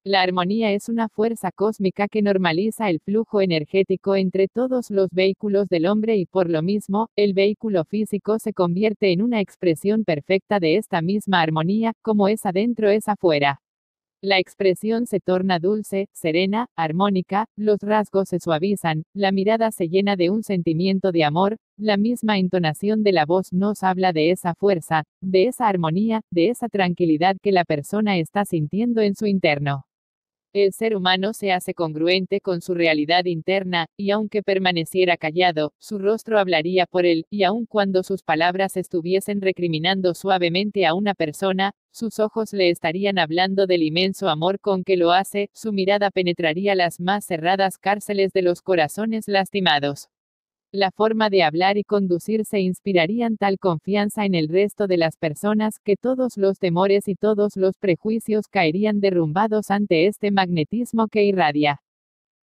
La armonía es una fuerza cósmica que normaliza el flujo energético entre todos los vehículos del hombre y por lo mismo, el vehículo físico se convierte en una expresión perfecta de esta misma armonía, como es adentro es afuera. La expresión se torna dulce, serena, armónica, los rasgos se suavizan, la mirada se llena de un sentimiento de amor, la misma entonación de la voz nos habla de esa fuerza, de esa armonía, de esa tranquilidad que la persona está sintiendo en su interno. El ser humano se hace congruente con su realidad interna, y aunque permaneciera callado, su rostro hablaría por él, y aun cuando sus palabras estuviesen recriminando suavemente a una persona, sus ojos le estarían hablando del inmenso amor con que lo hace, su mirada penetraría las más cerradas cárceles de los corazones lastimados. La forma de hablar y conducirse inspirarían tal confianza en el resto de las personas que todos los temores y todos los prejuicios caerían derrumbados ante este magnetismo que irradia.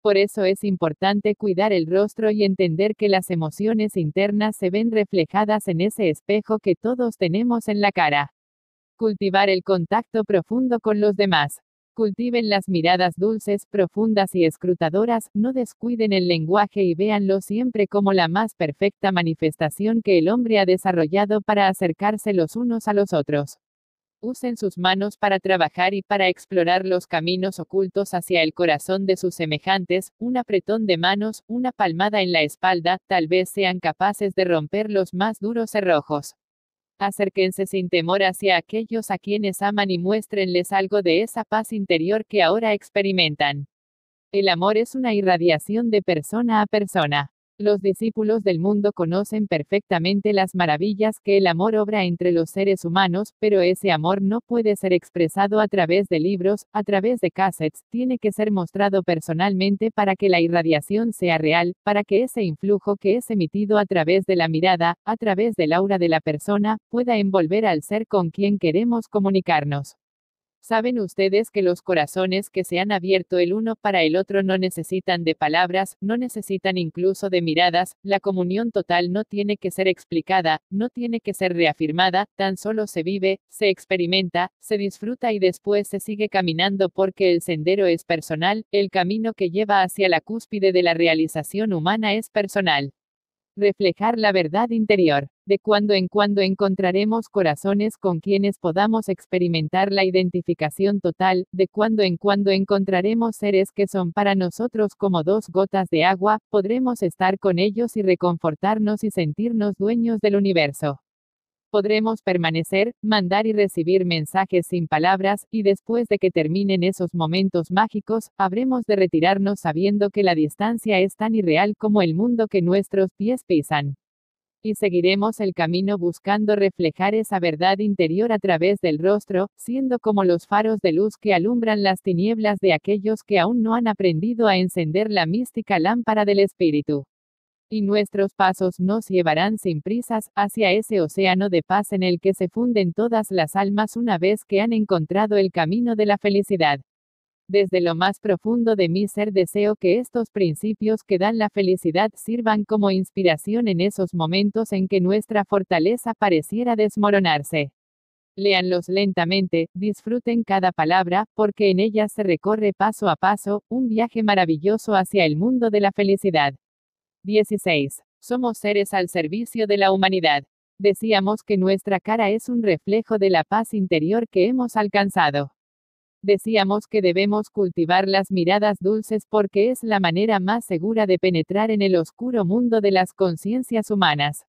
Por eso es importante cuidar el rostro y entender que las emociones internas se ven reflejadas en ese espejo que todos tenemos en la cara. Cultivar el contacto profundo con los demás. Cultiven las miradas dulces, profundas y escrutadoras, no descuiden el lenguaje y véanlo siempre como la más perfecta manifestación que el hombre ha desarrollado para acercarse los unos a los otros. Usen sus manos para trabajar y para explorar los caminos ocultos hacia el corazón de sus semejantes, un apretón de manos, una palmada en la espalda, tal vez sean capaces de romper los más duros cerrojos. Acérquense sin temor hacia aquellos a quienes aman y muéstrenles algo de esa paz interior que ahora experimentan. El amor es una irradiación de persona a persona. Los discípulos del mundo conocen perfectamente las maravillas que el amor obra entre los seres humanos, pero ese amor no puede ser expresado a través de libros, a través de cassettes, tiene que ser mostrado personalmente para que la irradiación sea real, para que ese influjo que es emitido a través de la mirada, a través del aura de la persona, pueda envolver al ser con quien queremos comunicarnos. ¿Saben ustedes que los corazones que se han abierto el uno para el otro no necesitan de palabras, no necesitan incluso de miradas? La comunión total no tiene que ser explicada, no tiene que ser reafirmada, tan solo se vive, se experimenta, se disfruta y después se sigue caminando porque el sendero es personal, el camino que lleva hacia la cúspide de la realización humana es personal. Reflejar la verdad interior. De cuando en cuando encontraremos corazones con quienes podamos experimentar la identificación total, de cuando en cuando encontraremos seres que son para nosotros como dos gotas de agua, podremos estar con ellos y reconfortarnos y sentirnos dueños del universo. Podremos permanecer, mandar y recibir mensajes sin palabras, y después de que terminen esos momentos mágicos, habremos de retirarnos sabiendo que la distancia es tan irreal como el mundo que nuestros pies pisan. Y seguiremos el camino buscando reflejar esa verdad interior a través del rostro, siendo como los faros de luz que alumbran las tinieblas de aquellos que aún no han aprendido a encender la mística lámpara del espíritu. Y nuestros pasos nos llevarán sin prisas, hacia ese océano de paz en el que se funden todas las almas una vez que han encontrado el camino de la felicidad. Desde lo más profundo de mi ser deseo que estos principios que dan la felicidad sirvan como inspiración en esos momentos en que nuestra fortaleza pareciera desmoronarse. Léanlos lentamente, disfruten cada palabra, porque en ellas se recorre paso a paso, un viaje maravilloso hacia el mundo de la felicidad. 16. Somos seres al servicio de la humanidad. Decíamos que nuestra cara es un reflejo de la paz interior que hemos alcanzado. Decíamos que debemos cultivar las miradas dulces porque es la manera más segura de penetrar en el oscuro mundo de las conciencias humanas.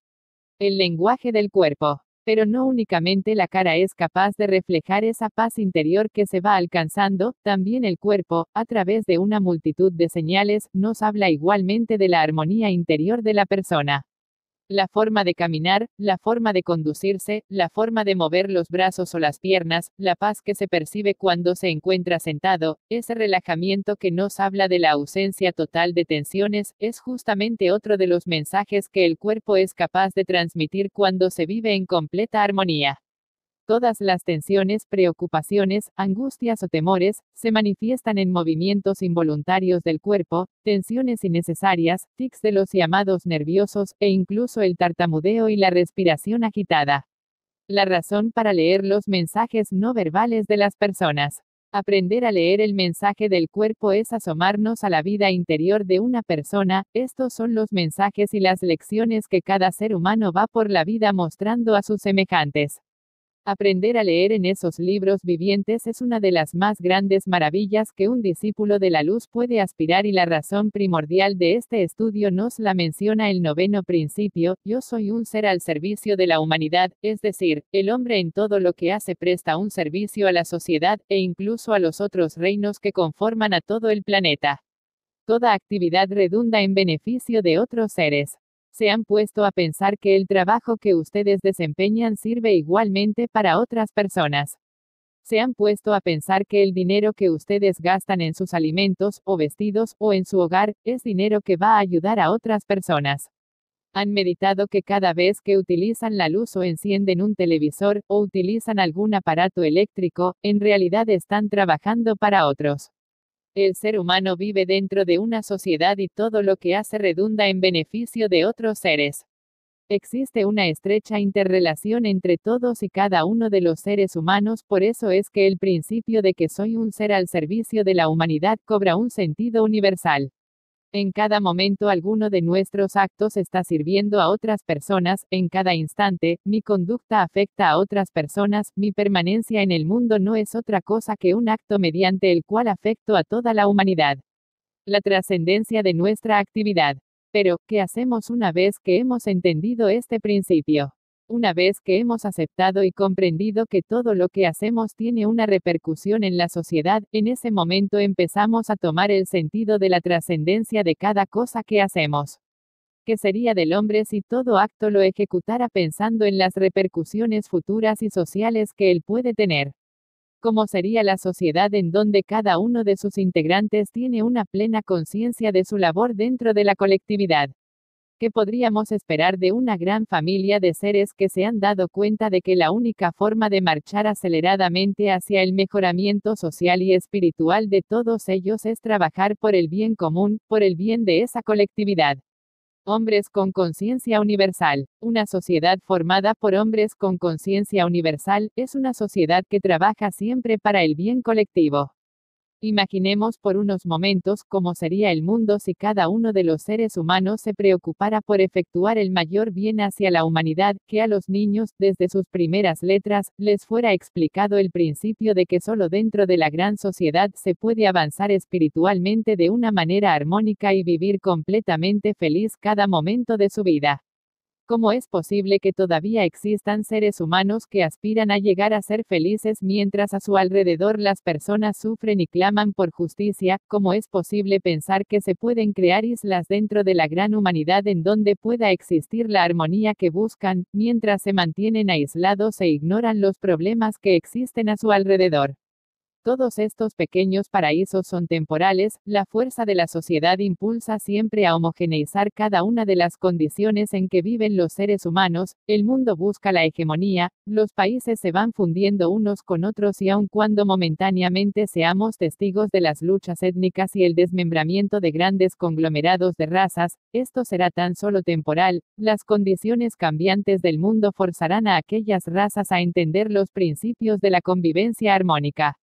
El lenguaje del cuerpo. Pero no únicamente la cara es capaz de reflejar esa paz interior que se va alcanzando, también el cuerpo, a través de una multitud de señales, nos habla igualmente de la armonía interior de la persona. La forma de caminar, la forma de conducirse, la forma de mover los brazos o las piernas, la paz que se percibe cuando se encuentra sentado, ese relajamiento que nos habla de la ausencia total de tensiones, es justamente otro de los mensajes que el cuerpo es capaz de transmitir cuando se vive en completa armonía. Todas las tensiones, preocupaciones, angustias o temores, se manifiestan en movimientos involuntarios del cuerpo, tensiones innecesarias, tics de los llamados nerviosos, e incluso el tartamudeo y la respiración agitada. La razón para leer los mensajes no verbales de las personas. Aprender a leer el mensaje del cuerpo es asomarnos a la vida interior de una persona, estos son los mensajes y las lecciones que cada ser humano va por la vida mostrando a sus semejantes. Aprender a leer en esos libros vivientes es una de las más grandes maravillas que un discípulo de la luz puede aspirar, y la razón primordial de este estudio nos la menciona el noveno principio: yo soy un ser al servicio de la humanidad, es decir, el hombre en todo lo que hace presta un servicio a la sociedad, e incluso a los otros reinos que conforman a todo el planeta. Toda actividad redunda en beneficio de otros seres. ¿Se han puesto a pensar que el trabajo que ustedes desempeñan sirve igualmente para otras personas? ¿Se han puesto a pensar que el dinero que ustedes gastan en sus alimentos, o vestidos, o en su hogar, es dinero que va a ayudar a otras personas? ¿Han meditado que cada vez que utilizan la luz o encienden un televisor, o utilizan algún aparato eléctrico, en realidad están trabajando para otros? El ser humano vive dentro de una sociedad y todo lo que hace redunda en beneficio de otros seres. Existe una estrecha interrelación entre todos y cada uno de los seres humanos, por eso es que el principio de que soy un ser al servicio de la humanidad cobra un sentido universal. En cada momento alguno de nuestros actos está sirviendo a otras personas, en cada instante, mi conducta afecta a otras personas, mi permanencia en el mundo no es otra cosa que un acto mediante el cual afecto a toda la humanidad. La trascendencia de nuestra actividad. Pero, ¿qué hacemos una vez que hemos entendido este principio? Una vez que hemos aceptado y comprendido que todo lo que hacemos tiene una repercusión en la sociedad, en ese momento empezamos a tomar el sentido de la trascendencia de cada cosa que hacemos. ¿Qué sería del hombre si todo acto lo ejecutara pensando en las repercusiones futuras y sociales que él puede tener? ¿Cómo sería la sociedad en donde cada uno de sus integrantes tiene una plena conciencia de su labor dentro de la colectividad? ¿Qué podríamos esperar de una gran familia de seres que se han dado cuenta de que la única forma de marchar aceleradamente hacia el mejoramiento social y espiritual de todos ellos es trabajar por el bien común, por el bien de esa colectividad? Hombres con conciencia universal. Una sociedad formada por hombres con conciencia universal es una sociedad que trabaja siempre para el bien colectivo. Imaginemos por unos momentos cómo sería el mundo si cada uno de los seres humanos se preocupara por efectuar el mayor bien hacia la humanidad, que a los niños, desde sus primeras letras, les fuera explicado el principio de que solo dentro de la gran sociedad se puede avanzar espiritualmente de una manera armónica y vivir completamente feliz cada momento de su vida. ¿Cómo es posible que todavía existan seres humanos que aspiran a llegar a ser felices mientras a su alrededor las personas sufren y claman por justicia? ¿Cómo es posible pensar que se pueden crear islas dentro de la gran humanidad en donde pueda existir la armonía que buscan, mientras se mantienen aislados e ignoran los problemas que existen a su alrededor? Todos estos pequeños paraísos son temporales, la fuerza de la sociedad impulsa siempre a homogeneizar cada una de las condiciones en que viven los seres humanos, el mundo busca la hegemonía, los países se van fundiendo unos con otros y aun cuando momentáneamente seamos testigos de las luchas étnicas y el desmembramiento de grandes conglomerados de razas, esto será tan solo temporal, las condiciones cambiantes del mundo forzarán a aquellas razas a entender los principios de la convivencia armónica.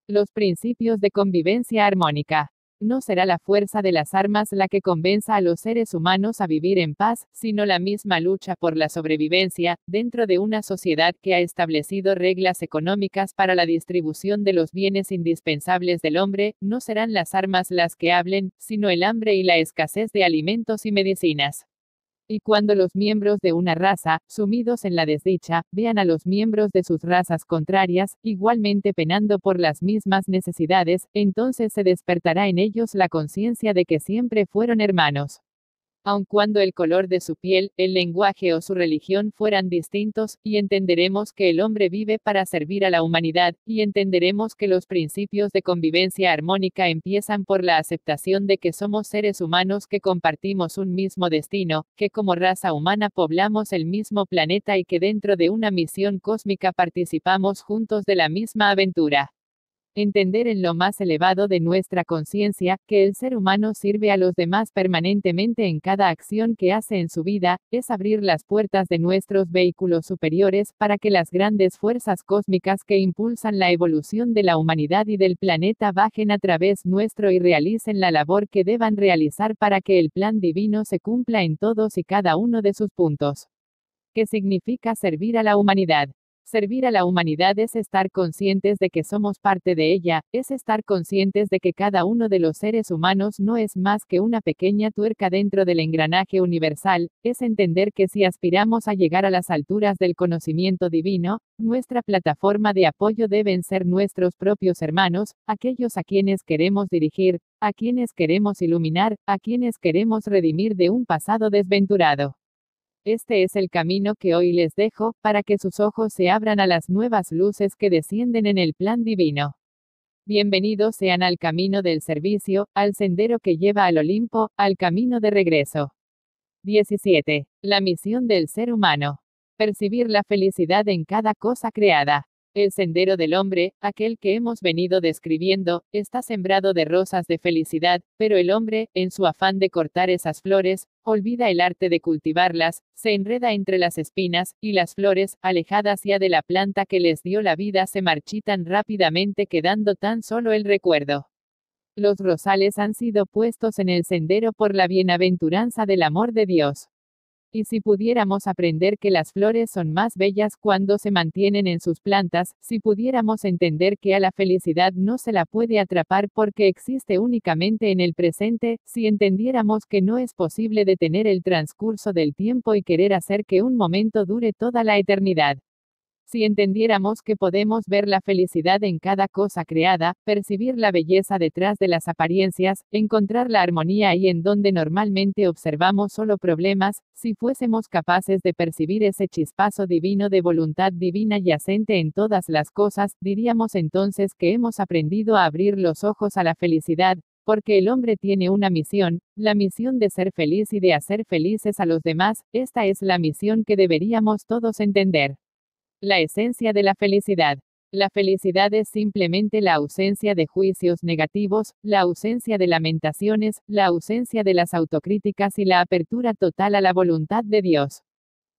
Los principios de convivencia armónica. No será la fuerza de las armas la que convenza a los seres humanos a vivir en paz, sino la misma lucha por la sobrevivencia, dentro de una sociedad que ha establecido reglas económicas para la distribución de los bienes indispensables del hombre. No serán las armas las que hablen, sino el hambre y la escasez de alimentos y medicinas. Y cuando los miembros de una raza, sumidos en la desdicha, vean a los miembros de sus razas contrarias, igualmente penando por las mismas necesidades, entonces se despertará en ellos la conciencia de que siempre fueron hermanos. Aun cuando el color de su piel, el lenguaje o su religión fueran distintos, y entenderemos que el hombre vive para servir a la humanidad, y entenderemos que los principios de convivencia armónica empiezan por la aceptación de que somos seres humanos que compartimos un mismo destino, que como raza humana poblamos el mismo planeta y que dentro de una misión cósmica participamos juntos de la misma aventura. Entender en lo más elevado de nuestra conciencia, que el ser humano sirve a los demás permanentemente en cada acción que hace en su vida, es abrir las puertas de nuestros vehículos superiores para que las grandes fuerzas cósmicas que impulsan la evolución de la humanidad y del planeta bajen a través nuestro y realicen la labor que deban realizar para que el plan divino se cumpla en todos y cada uno de sus puntos. ¿Qué significa servir a la humanidad? Servir a la humanidad es estar conscientes de que somos parte de ella, es estar conscientes de que cada uno de los seres humanos no es más que una pequeña tuerca dentro del engranaje universal, es entender que si aspiramos a llegar a las alturas del conocimiento divino, nuestra plataforma de apoyo deben ser nuestros propios hermanos, aquellos a quienes queremos dirigir, a quienes queremos iluminar, a quienes queremos redimir de un pasado desventurado. Este es el camino que hoy les dejo, para que sus ojos se abran a las nuevas luces que descienden en el plan divino. Bienvenidos sean al camino del servicio, al sendero que lleva al Olimpo, al camino de regreso. 17. La misión del ser humano. Percibir la felicidad en cada cosa creada. El sendero del hombre, aquel que hemos venido describiendo, está sembrado de rosas de felicidad, pero el hombre, en su afán de cortar esas flores, olvida el arte de cultivarlas, se enreda entre las espinas, y las flores, alejadas ya de la planta que les dio la vida, se marchitan rápidamente quedando tan solo el recuerdo. Los rosales han sido puestos en el sendero por la bienaventuranza del amor de Dios. Y si pudiéramos aprender que las flores son más bellas cuando se mantienen en sus plantas, si pudiéramos entender que a la felicidad no se la puede atrapar porque existe únicamente en el presente, si entendiéramos que no es posible detener el transcurso del tiempo y querer hacer que un momento dure toda la eternidad. Si entendiéramos que podemos ver la felicidad en cada cosa creada, percibir la belleza detrás de las apariencias, encontrar la armonía ahí en donde normalmente observamos solo problemas, si fuésemos capaces de percibir ese chispazo divino de voluntad divina yacente en todas las cosas, diríamos entonces que hemos aprendido a abrir los ojos a la felicidad, porque el hombre tiene una misión, la misión de ser feliz y de hacer felices a los demás, esta es la misión que deberíamos todos entender. La esencia de la felicidad. La felicidad es simplemente la ausencia de juicios negativos, la ausencia de lamentaciones, la ausencia de las autocríticas y la apertura total a la voluntad de Dios.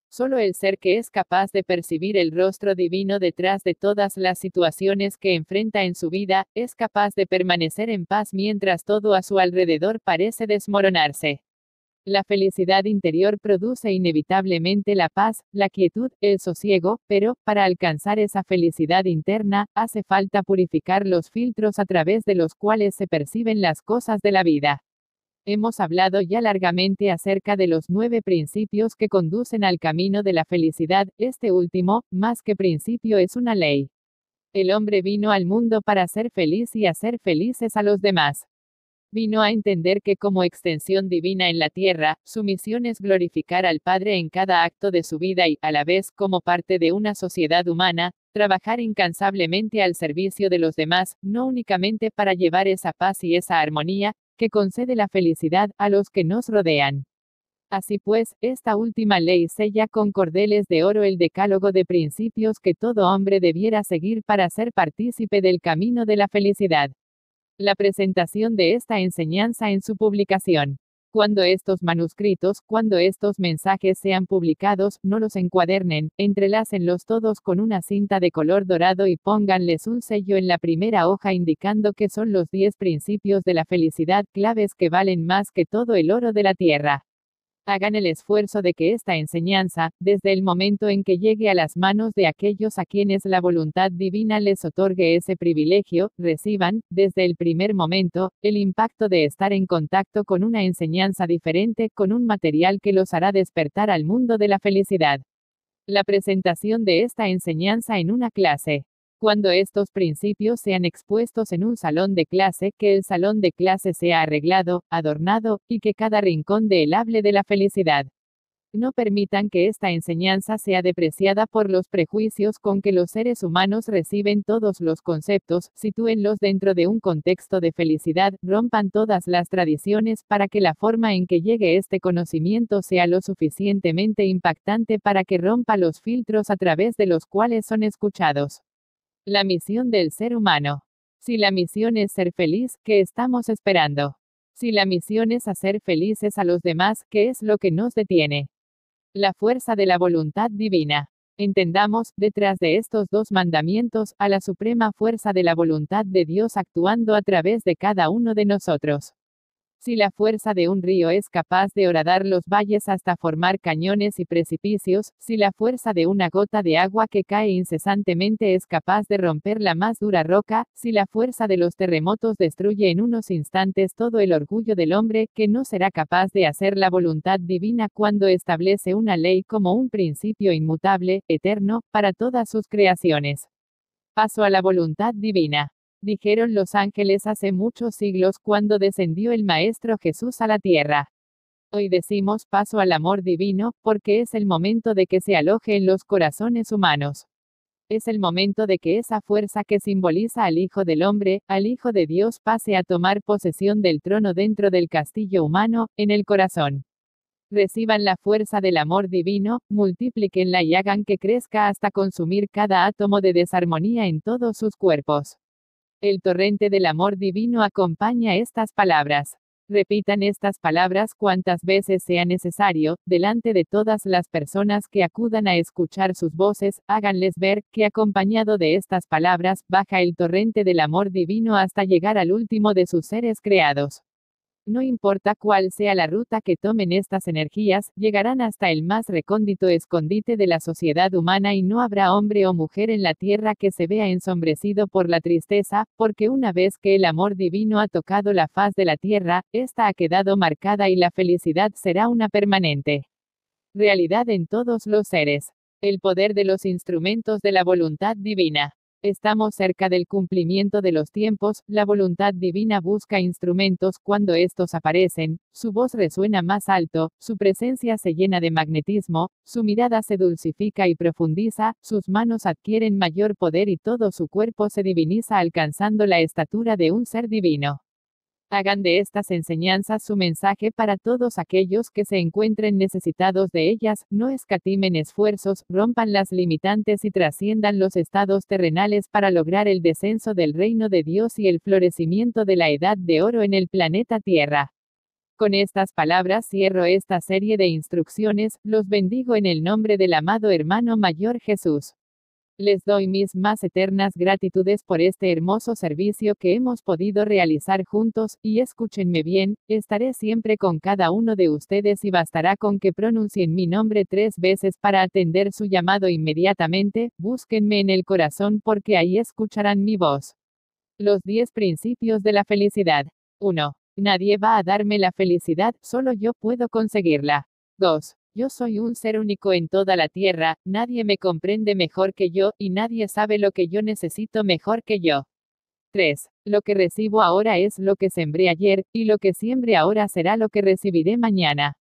Solo el ser que es capaz de percibir el rostro divino detrás de todas las situaciones que enfrenta en su vida, es capaz de permanecer en paz mientras todo a su alrededor parece desmoronarse. La felicidad interior produce inevitablemente la paz, la quietud, el sosiego, pero, para alcanzar esa felicidad interna, hace falta purificar los filtros a través de los cuales se perciben las cosas de la vida. Hemos hablado ya largamente acerca de los 9 principios que conducen al camino de la felicidad, este último, más que principio es una ley. El hombre vino al mundo para ser feliz y hacer felices a los demás. Vino a entender que como extensión divina en la tierra, su misión es glorificar al Padre en cada acto de su vida y, a la vez, como parte de una sociedad humana, trabajar incansablemente al servicio de los demás, no únicamente para llevar esa paz y esa armonía, que concede la felicidad, a los que nos rodean. Así pues, esta última ley sella con cordeles de oro el decálogo de principios que todo hombre debiera seguir para ser partícipe del camino de la felicidad. La presentación de esta enseñanza en su publicación. Cuando estos manuscritos, cuando estos mensajes sean publicados, no los encuadernen, entrelácenlos todos con una cinta de color dorado y pónganles un sello en la primera hoja indicando que son los 10 principios de la felicidad claves que valen más que todo el oro de la tierra. Hagan el esfuerzo de que esta enseñanza, desde el momento en que llegue a las manos de aquellos a quienes la voluntad divina les otorgue ese privilegio, reciban, desde el primer momento, el impacto de estar en contacto con una enseñanza diferente, con un material que los hará despertar al mundo de la felicidad. La presentación de esta enseñanza en una clase. Cuando estos principios sean expuestos en un salón de clase, que el salón de clase sea arreglado, adornado, y que cada rincón de él hable de la felicidad. No permitan que esta enseñanza sea depreciada por los prejuicios con que los seres humanos reciben todos los conceptos, sitúenlos dentro de un contexto de felicidad, rompan todas las tradiciones para que la forma en que llegue este conocimiento sea lo suficientemente impactante para que rompa los filtros a través de los cuales son escuchados. La misión del ser humano. Si la misión es ser feliz, ¿qué estamos esperando? Si la misión es hacer felices a los demás, ¿qué es lo que nos detiene? La fuerza de la voluntad divina. Entendamos, detrás de estos 2 mandamientos, a la suprema fuerza de la voluntad de Dios actuando a través de cada uno de nosotros. Si la fuerza de un río es capaz de horadar los valles hasta formar cañones y precipicios, si la fuerza de una gota de agua que cae incesantemente es capaz de romper la más dura roca, si la fuerza de los terremotos destruye en unos instantes todo el orgullo del hombre, que no será capaz de hacer la voluntad divina cuando establece una ley como un principio inmutable, eterno, para todas sus creaciones. Paso a la voluntad divina. Dijeron los ángeles hace muchos siglos cuando descendió el Maestro Jesús a la tierra. Hoy decimos paso al amor divino, porque es el momento de que se aloje en los corazones humanos. Es el momento de que esa fuerza que simboliza al Hijo del Hombre, al Hijo de Dios, pase a tomar posesión del trono dentro del castillo humano, en el corazón. Reciban la fuerza del amor divino, multiplíquenla y hagan que crezca hasta consumir cada átomo de desarmonía en todos sus cuerpos. El torrente del amor divino acompaña estas palabras. Repitan estas palabras cuantas veces sea necesario, delante de todas las personas que acudan a escuchar sus voces, háganles ver, que acompañado de estas palabras, baja el torrente del amor divino hasta llegar al último de sus seres creados. No importa cuál sea la ruta que tomen estas energías, llegarán hasta el más recóndito escondite de la sociedad humana y no habrá hombre o mujer en la tierra que se vea ensombrecido por la tristeza, porque una vez que el amor divino ha tocado la faz de la tierra, ésta ha quedado marcada y la felicidad será una permanente realidad en todos los seres. El poder de los instrumentos de la voluntad divina. Estamos cerca del cumplimiento de los tiempos, la voluntad divina busca instrumentos, cuando estos aparecen, su voz resuena más alto, su presencia se llena de magnetismo, su mirada se dulcifica y profundiza, sus manos adquieren mayor poder y todo su cuerpo se diviniza alcanzando la estatura de un ser divino. Hagan de estas enseñanzas su mensaje para todos aquellos que se encuentren necesitados de ellas, no escatimen esfuerzos, rompan las limitantes y trasciendan los estados terrenales para lograr el descenso del reino de Dios y el florecimiento de la edad de oro en el planeta Tierra. Con estas palabras cierro esta serie de instrucciones, los bendigo en el nombre del amado hermano mayor Jesús. Les doy mis más eternas gratitudes por este hermoso servicio que hemos podido realizar juntos, y escúchenme bien, estaré siempre con cada uno de ustedes y bastará con que pronuncien mi nombre 3 veces para atender su llamado inmediatamente, búsquenme en el corazón porque ahí escucharán mi voz. Los 10 principios de la felicidad. 1. Nadie va a darme la felicidad, solo yo puedo conseguirla. 2. Yo soy un ser único en toda la tierra, nadie me comprende mejor que yo, y nadie sabe lo que yo necesito mejor que yo. 3. Lo que recibo ahora es lo que sembré ayer, y lo que siembre ahora será lo que recibiré mañana.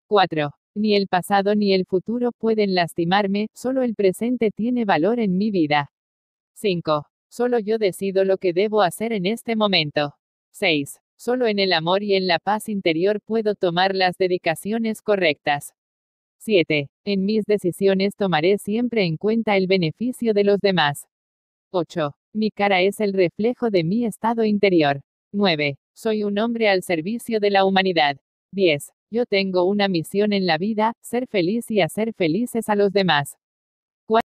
4. Ni el pasado ni el futuro pueden lastimarme, solo el presente tiene valor en mi vida. 5. Solo yo decido lo que debo hacer en este momento. 6. Solo en el amor y en la paz interior puedo tomar las dedicaciones correctas. 7. En mis decisiones tomaré siempre en cuenta el beneficio de los demás. 8. Mi cara es el reflejo de mi estado interior. 9. Soy un hombre al servicio de la humanidad. 10. Yo tengo una misión en la vida, ser feliz y hacer felices a los demás.